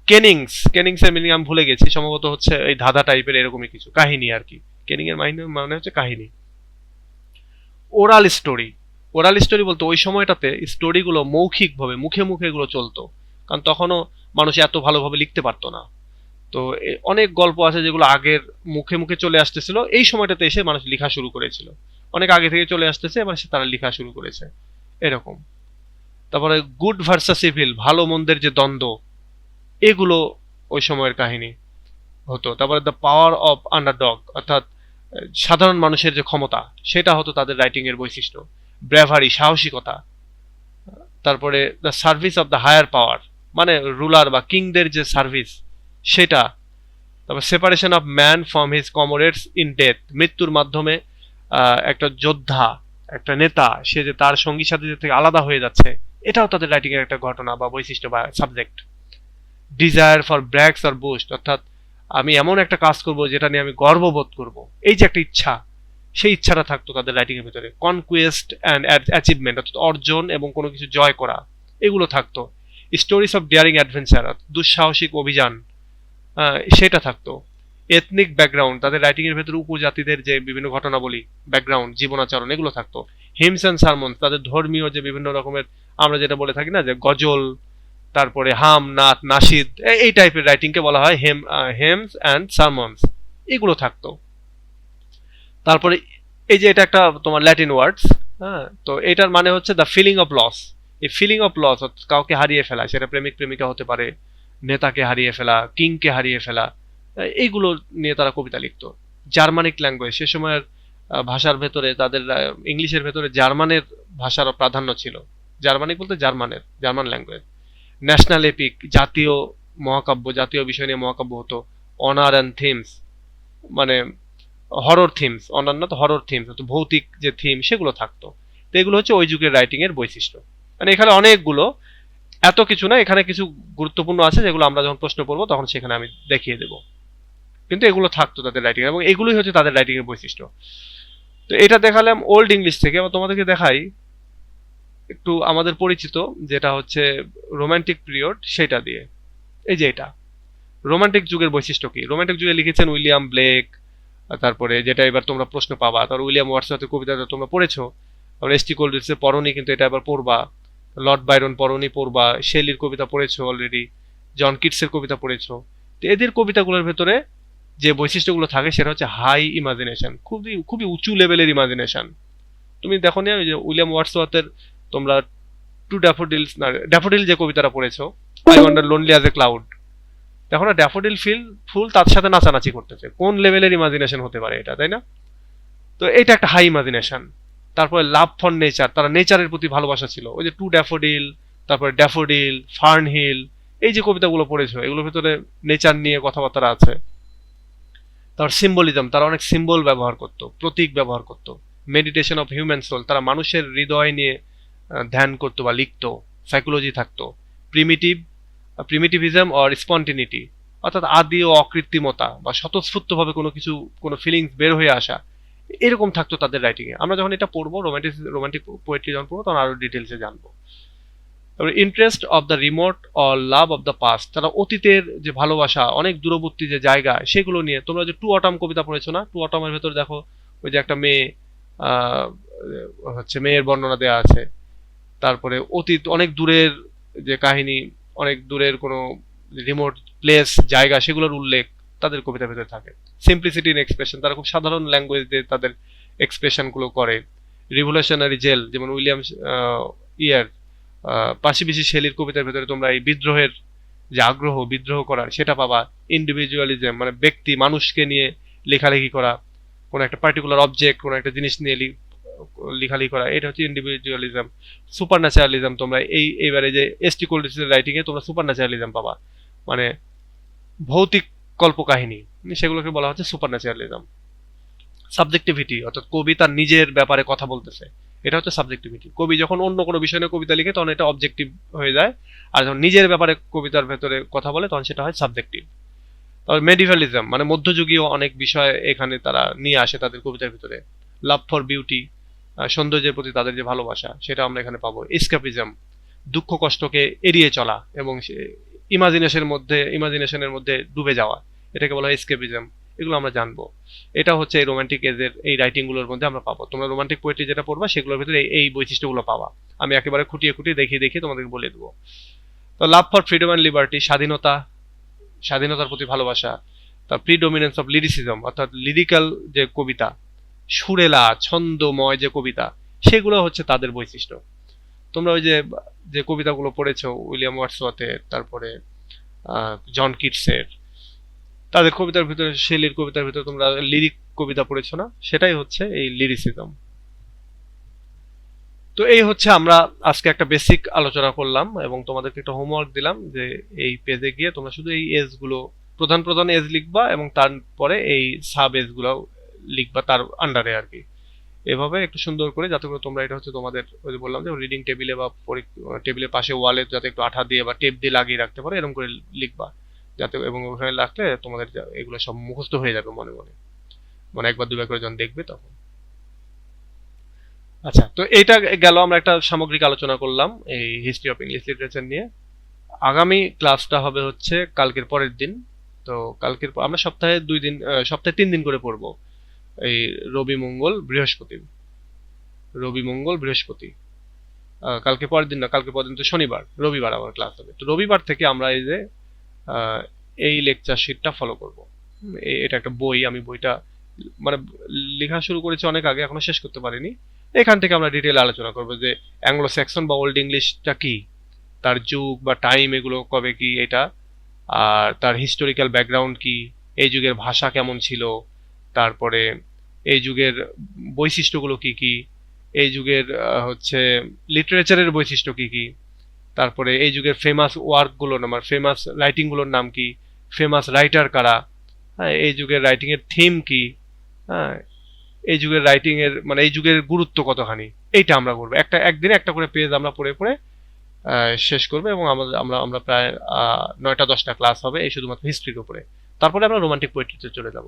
কেনিংস, কেনিংস এর মিনিং আমি ভুলে গেছি, সম্ভবত হচ্ছে এই ধাঁধা টাইপের এরকমই কিছু কাহিনী আর কি। কেনিং এর মানে হচ্ছে কাহিনী। ওরাল স্টোরি, ওরাল স্টোরি বলতে ওই সময়টাতে স্টোরিগুলো মৌখিকভাবে মুখে মুখে এগুলো চলতো, কারণ তখনও মানুষ এত ভালোভাবে লিখতে পারতো না। তো অনেক গল্প আছে যেগুলো আগের মুখে মুখে চলে আসতেছিল, এই সময়টাতে এসে মানুষ লেখা শুরু করেছিল। অনেক আগে থেকে চলে আসতেছে, এবার তারা লেখা শুরু করেছে এরকম। তারপরে গুড ভার্সাস ইভিল, ভালো মন্দের যে দ্বন্দ্ব, এগুলো ওই সময়ের কাহিনী হতো। তারপরে দ্য পাওয়ার অফ আন্ডারডগ, অর্থাৎ সাধারণ মানুষের যে ক্ষমতা, সেটা হতো তাদের রাইটিং এর বৈশিষ্ট্য। ব্রেভারি, সাহসিকতা। তারপরে the service of the higher power, মানে রুলার বা কিংদের যে সার্ভিস সেটা। তারপর separation of man from his comrades in death, মৃত্যুর মাধ্যমে একটা যোদ্ধা, একটা নেতা, সে যে তার সঙ্গী সাথীদের থেকে আলাদা হয়ে যাচ্ছে, এটাও তাদের রাইটিং এর একটা ঘটনা বা বৈশিষ্ট্য বা subject. Desire for brags or boast, অর্থাৎ আমি এমন একটা কাজ করব যেটা নিয়ে আমি গর্ববোধ করব, এই যে একটা ইচ্ছা, সেই ইচ্ছাটা থাকতো তাদের রাইটিং এর ভিতরে। কনকুয়েস্ট অ্যান্ড অ্যাচিভমেন্ট, অর্থাৎ অর্জন এবং কোনো কিছু জয় করা, এগুলো থাকতো। স্টোরিজ অফ ডিয়ারিং অ্যাডভেঞ্চার, দুঃসাহসিক অভিযান, সেটা থাকতো। এথনিক ব্যাকগ্রাউন্ড, তাদের রাইটিং এর ভেতরে উপজাতিদের যে বিভিন্ন ঘটনাবলী, ব্যাকগ্রাউন্ড, জীবনাচরণ, এগুলো থাকতো। হিমস অ্যান্ড সারমন, তাদের ধর্মীয় যে বিভিন্ন রকমের আমরা যেটা বলে থাকি না যে গজল, তারপরে হাম, নাত, নাসিদ, এই টাইপের রাইটিংকে বলা হয় হেমস অ্যান্ড সারমনস, এগুলো থাকতো। তারপরে এই যে এটা একটা তোমার ল্যাটিন ওয়ার্ডস, হ্যাঁ, তো এটার মানে হচ্ছে দ্য ফিলিং অফ লস। এই ফিলিং অফ লস, কাউকে হারিয়ে ফেলা, সেটা প্রেমিক প্রেমিকা হতে পারে, নেতাকে হারিয়ে ফেলা, কিংকে হারিয়ে ফেলা, এইগুলো নিয়ে তারা কবিতা লিখতো। জার্মানিক ল্যাঙ্গুয়েজ, সে সময়ের ভাষার ভেতরে তাদের ইংলিশের ভেতরে জার্মানের ভাষার প্রাধান্য ছিল। জার্মানিক বলতে জার্মান ল্যাঙ্গুয়েজ। ন্যাশনাল এপিক, জাতীয় মহাকাব্য, জাতীয় বিষয় নিয়ে মহাকাব্য হতো। অনার অ্যান্ড থিমস, মানে হরর থিমস, অন্যান্য তো হরর থিমস হতো, ভৌতিক যে থিম সেগুলো থাকতো। তো এগুলো হচ্ছে ওই যুগের রাইটিং এর বৈশিষ্ট্য। মানে এখানে অনেকগুলো, এত কিছু না, এখানে কিছু গুরুত্বপূর্ণ আছে যেগুলো আমরা যখন প্রশ্ন পড়বো তখন সেখানে আমি দেখিয়ে দেবো। কিন্তু এগুলো থাকতো তাদের রাইটিং, এবং এগুলোই হচ্ছে তাদের রাইটিং এর বৈশিষ্ট্য। তো এটা দেখালাম ওল্ড ইংলিশ থেকে। আবার তোমাদেরকে দেখাই একটু আমাদের পরিচিত, যেটা হচ্ছে রোমান্টিক পিরিয়ড, সেটা দিয়ে। এই যে এটা রোমান্টিক যুগের বৈশিষ্ট্য কি। রোমান্টিক যুগে লিখেছেন উইলিয়াম ব্লেক, তারপরে যেটা এবার তোমরা প্রশ্ন পাবা, তার উইলিয়াম ওয়ার্ডসওয়ার্থের কবিতাটা তোমরা পড়েছো, তারপরে এস টি কোলরিজের পড়োনি, কিন্তু এটা এবার পড়বা। লর্ড বাইরন পড়োনি, পড়বা। শেলির কবিতা পড়েছো অলরেডি, জন কিটসের কবিতা পড়েছো। তো এদের কবিতাগুলোর ভেতরে যে বৈশিষ্ট্যগুলো থাকে সেটা হচ্ছে হাই ইমাজিনেশন, খুবই খুবই উঁচু লেভেলের ইমাজিনেশন। তুমি দেখো নি ওই যে উইলিয়াম ওয়ার্ডসওয়ার্থের তোমরা টু ড্যাফোডিলস, না ড্যাফোডিল যে কবিতাটা পড়েছো, I wonder lonely as a cloud, দেখো না ড্যাফোডিল ফুল তার সাথে নাচানাচি করতেছে, কোন লেভেলের ইমাজিনেশন হতে পারে এটা, তাই না? তো এটা একটা হাই ইমাজিনেশন। তারপরে লাভ ফর নেচার, তারা নেচারের প্রতি ভালোবাসা ছিল। ওই যে টু ড্যাফোডিল, তারপরে ড্যাফোডিল, ফার্ন হিল, এই যে কবিতাগুলো পড়েছো এগুলোর ভিতরে নেচার নিয়ে কথাবার্তা আছে। তারপর সিম্বলিজম, তারা অনেক সিম্বল ব্যবহার করতো, প্রতীক ব্যবহার করতো। মেডিটেশন অফ হিউম্যান সোল, তারা মানুষের হৃদয় নিয়ে ধ্যান করতো বা লিখতো, সাইকোলজি থাকতো। প্রিমিটিভিজম অর স্পন্টিনিটি, অর্থাৎ আদি ও অকৃত্রিমতা বা স্বতঃস্ফূর্তভাবে কোনো কিছু, কোনো ফিলিংস বের হয়ে আসা, এরকম থাকতো তাদের রাইটিং এ। আমরা যখন এটা পড়বো, রোমান্টিক পোয়েট্রি যখন পড়বো, তখন আরো ডিটেলসে জানবো। তারপরে interest of the remote or love of the past, তারা অতীতের যে ভালোবাসা, অনেক দূরবর্তী যে জায়গা, সেগুলো নিয়ে। তোমরা যে টু অটাম কবিতা পড়েছো না, টু অটামের ভেতর দেখো ওই যে একটা মেয়ে, আহ, হচ্ছে মেয়ের বর্ণনা দেওয়া আছে। তারপরে অতীত, অনেক দূরের যে কাহিনী, অনেক দূরের কোনো রিমোট প্লেস, জায়গা, সেগুলোর উল্লেখ তাদের কবিতার ভেতরে থাকে। সিম্পলিসিটি ইন এক্সপ্রেশন, তারা খুব সাধারণ ল্যাঙ্গুয়েজ দিয়ে তাদের এক্সপ্রেশন গুলো করে। রিভলিউশনারি জেল, যেমন উইলিয়াম ইয়ার, পাশাপাশি শেলির কবিতার ভেতরে তোমরা এই বিদ্রোহের যে আগ্রহ, বিদ্রোহ করার, সেটা পাবা। ইন্ডিভিজুয়ালিজম, মানে ব্যক্তি মানুষকে নিয়ে লেখালেখি করা, কোনো একটা পার্টিকুলার অবজেক্ট, কোনো একটা জিনিস নিয়ে লেখালেখি করা, এটা হচ্ছে ইন্ডিভিজুয়ালিজম। সুপার ন্যাচারালিজম, তোমরা এইবারে যে এস টি কোলরিজের রাইটিং এ তোমরা সুপার ন্যাচারালিজম পাবা, মানে ভৌতিক কল্পকাহিনী, সেগুলোকে বলা হচ্ছে সুপার ন্যাচারালিজম। সাবজেক্টিভিটি, অর্থাৎ কবি তার নিজের ব্যাপারে কথা বলতেছে, এটা হচ্ছে সাবজেক্টিভিটি। কবি যখন অন্য কোনো বিষয় নিয়ে কবিতা লিখে তখন এটা অবজেক্টিভ হয়ে যায়, আর যখন নিজের ব্যাপারে কবিতার ভেতরে কথা বলে তখন সেটা হয় সাবজেক্টিভ। তারপর মেডিভালিজম, মানে মধ্যযুগীয় অনেক বিষয় এখানে তারা নিয়ে আসে তাদের কবিতার ভিতরে। লাভ ফর বিউটি, সৌন্দর্যের প্রতি তাদের যে ভালোবাসা, সেটা আমরা এখানে পাবো। এসকাপিজম, দুঃখ কষ্টকে এড়িয়ে চলা এবং ইমাজিনেশনের মধ্যে ডুবে যাওয়া, এটাকে বলা হয় এসকেপিজম। এগুলো আমরা জানবো। এটা হচ্ছে এই রোমান্টিক এজের এই রাইটিং গুলোর মধ্যে আমরা পাবো। তোমরা রোমান্টিক পোয়েট্রি যেটা পড়বা সেগুলোর ভিতরে এই বৈশিষ্ট্যগুলো পাবা। আমি একেবারে খুঁটিয়ে খুঁটিয়ে দেখিয়ে দেখিয়ে তোমাদেরকে বলে দেবো। তো love for freedom and liberty, স্বাধীনতার প্রতি ভালোবাসা। তার প্রিডোমিনেন্স অফ লিরিসিজম, অর্থাৎ লিরিক্যাল যে কবিতা, সুরেলা ছন্দময় যে কবিতা, সেগুলো হচ্ছে তাদের বৈশিষ্ট্য। তোমরা ওই যে যে কবিতাগুলো পড়েছো উইলিয়াম ওয়ার্ডসওয়ার্থের, তারপরে জন কিটসের, তাদের কবিতার ভিতরে, শেলির কবিতার ভিতরে তোমরা লিরিক কবিতা পড়েছো না, সেটাই হচ্ছে এই লিরিসিজম। তো এই হচ্ছে আমরা আজকে একটা বেসিক আলোচনা করলাম এবং তোমাদেরকে একটা হোমওয়ার্ক দিলাম যে এই পেজে গিয়ে তোমরা শুধু এই এজ গুলো, প্রধান প্রধান এজ লিখবা এবং তারপরে এই সাব এজ গুলো লিখবা তার আন্ডারে আর কি। এভাবে একটু সুন্দর করে, যাতে করে তোমরা, এটা হচ্ছে তোমাদের ওই যে বললাম যে রিডিং টেবিলে বা টেবিলের পাশে ওয়ালে যাতে একটু আঠা দিয়ে বা টেপ দিয়ে লাগিয়ে রাখতে পারো, এরকম করে লিখবা যাতে, এবং ওখানে রাখলে তোমাদের এগুলো সব মুখস্থ হয়ে যাবে মনে মনে, মানে একবার দুবার করে যখন দেখবে তখন। আচ্ছা, তো এইটা গেল, আমরা একটা সামগ্রিক আলোচনা করলাম এই হিস্ট্রি অফ ইংলিশ লিটারেচার নিয়ে। আগামী ক্লাসটা হবে হচ্ছে কালকের পরের দিন। তো আমরা সপ্তাহে 3 দিন করে পড়বো, এই রবি মঙ্গল বৃহস্পতি। কালকে পরের দিন না, কালকে পরের দিন তো শনিবার, রবিবার আমার ক্লাস হবে। তো রবিবার থেকে আমরা এই যে এই লেকচার শিটটা ফলো করবো। এটা একটা বই, আমি বইটা মানে লেখা শুরু করেছি অনেক আগে, এখনো শেষ করতে পারিনি। এখান থেকে আমরা ডিটেল আলোচনা করবো যে অ্যাংলো স্যাক্সন বা ওল্ড ইংলিশটা কি, তার যুগ বা টাইম এগুলো কবে কি এটা, আর তার হিস্টোরিক্যাল ব্যাকগ্রাউন্ড কি, এই যুগের ভাষা কেমন ছিল, তারপরে এই যুগের বৈশিষ্ট্যগুলো কি কি, এই যুগের হচ্ছে লিটারেচারের বৈশিষ্ট্য কি কি, তারপরে এই যুগের ফেমাস ওয়ার্কগুলো নাম, ফেমাস রাইটিংগুলোর নাম কি, ফেমাস রাইটার কারা, হ্যাঁ, এই যুগের রাইটিং এর থিম কি, হ্যাঁ, এই যুগের রাইটিং এর মানে এই যুগের গুরুত্ব কতখানি, এইটা আমরা করবো। একদিনে একটা করে পেজ আমরা পড়ে পড়ে শেষ করবো, এবং আমাদের আমরা আমরা প্রায় 9টা-10টা ক্লাস হবে এই শুধুমাত্র হিস্ট্রির উপরে। তারপরে আমরা রোমান্টিক পোয়েট্রিতে চলে যাব,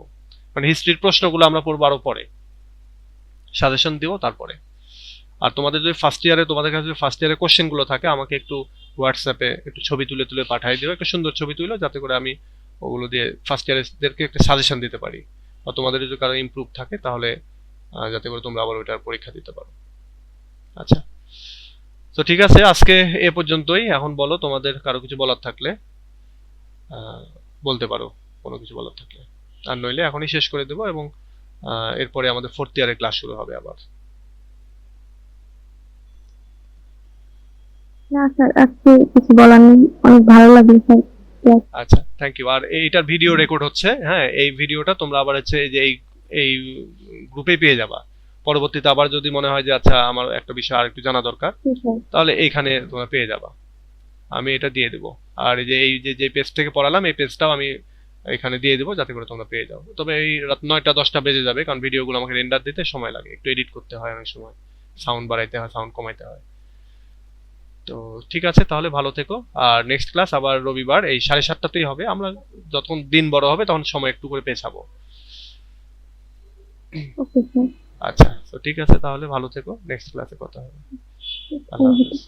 মানে হিস্ট্রির প্রশ্নগুলো আমরা পড়বো আরো পরে, সাজেশন দিব তারপরে। আর তোমাদের যদি তোমাদের কাছে ফার্স্ট ইয়ারের কোশ্চেন গুলো থাকে, আমাকে একটু হোয়াটসঅ্যাপে একটু ছবি তুলে তুলে পাঠিয়ে দিও, একটা সুন্দর ছবি তুলো, যাতে করে আমি ওগুলো দিয়ে ফার্স্ট ইয়ারেরদেরকে একটা সাজেশন দিতে পারি, বা তোমাদের যদি কারো ইমপ্রুভ থাকে তাহলে যাতে করে তোমরা আবার ওইটার পরীক্ষা দিতে পারো। আচ্ছা, তো ঠিক আছে, আজকে এ পর্যন্তই। এখন বলো, তোমাদের কারো কিছু বলার থাকলে বলতে পারো, কোনো কিছু বলার থাকলে। আর নইলে এখনই শেষ করে দেবো, এবং এরপরে আমাদের 4th ইয়ারের ক্লাস শুরু হবে আবার। না স্যার, আজকে কিছু বলার নেই, অনেক ভালো লাগলো স্যার। আচ্ছা, থ্যাংক ইউ। আর এইটার ভিডিও রেকর্ড হচ্ছে, হ্যাঁ, এই ভিডিওটা তোমরা আবার হচ্ছে এই যে এই গ্রুপে পেয়ে যাবা। পরবর্তীতে আবার যদি মনে হয় যে আচ্ছা আমার একটা বিষয় আর একটু জানা দরকার, তাহলে এইখানে তোমরা পেয়ে যাবা, আমি এটা দিয়ে দেবো। আর এই যে পেজ থেকে পড়ালাম, এই পেজটাও আমি এখানে দিয়ে দেবো, যাতে করে তোমরা পেয়ে যাও। তবে এই রাত 9টা-10টা বেজে যাবে, কারণ ভিডিওগুলো আমাকে রেন্ডার দিতে সময় লাগে, একটু এডিট করতে হয়, অনেক সময় সাউন্ড বাড়াইতে হয়, সাউন্ড কমাইতে হয়। তো ঠিক আছে, তাহলে ভালো থেকো। আর নেক্সট ক্লাস আবার রবিবার এই 7:30টাতেই হবে। আমরা যখন দিন বড় হবে তখন সময় একটু করে পেছাবো। Okay sir. আচ্ছা, তো ঠিক আছে, তাহলে ভালো থেকো, নেক্সট ক্লাসে কথা হবে। আল্লাহ হাফেজ।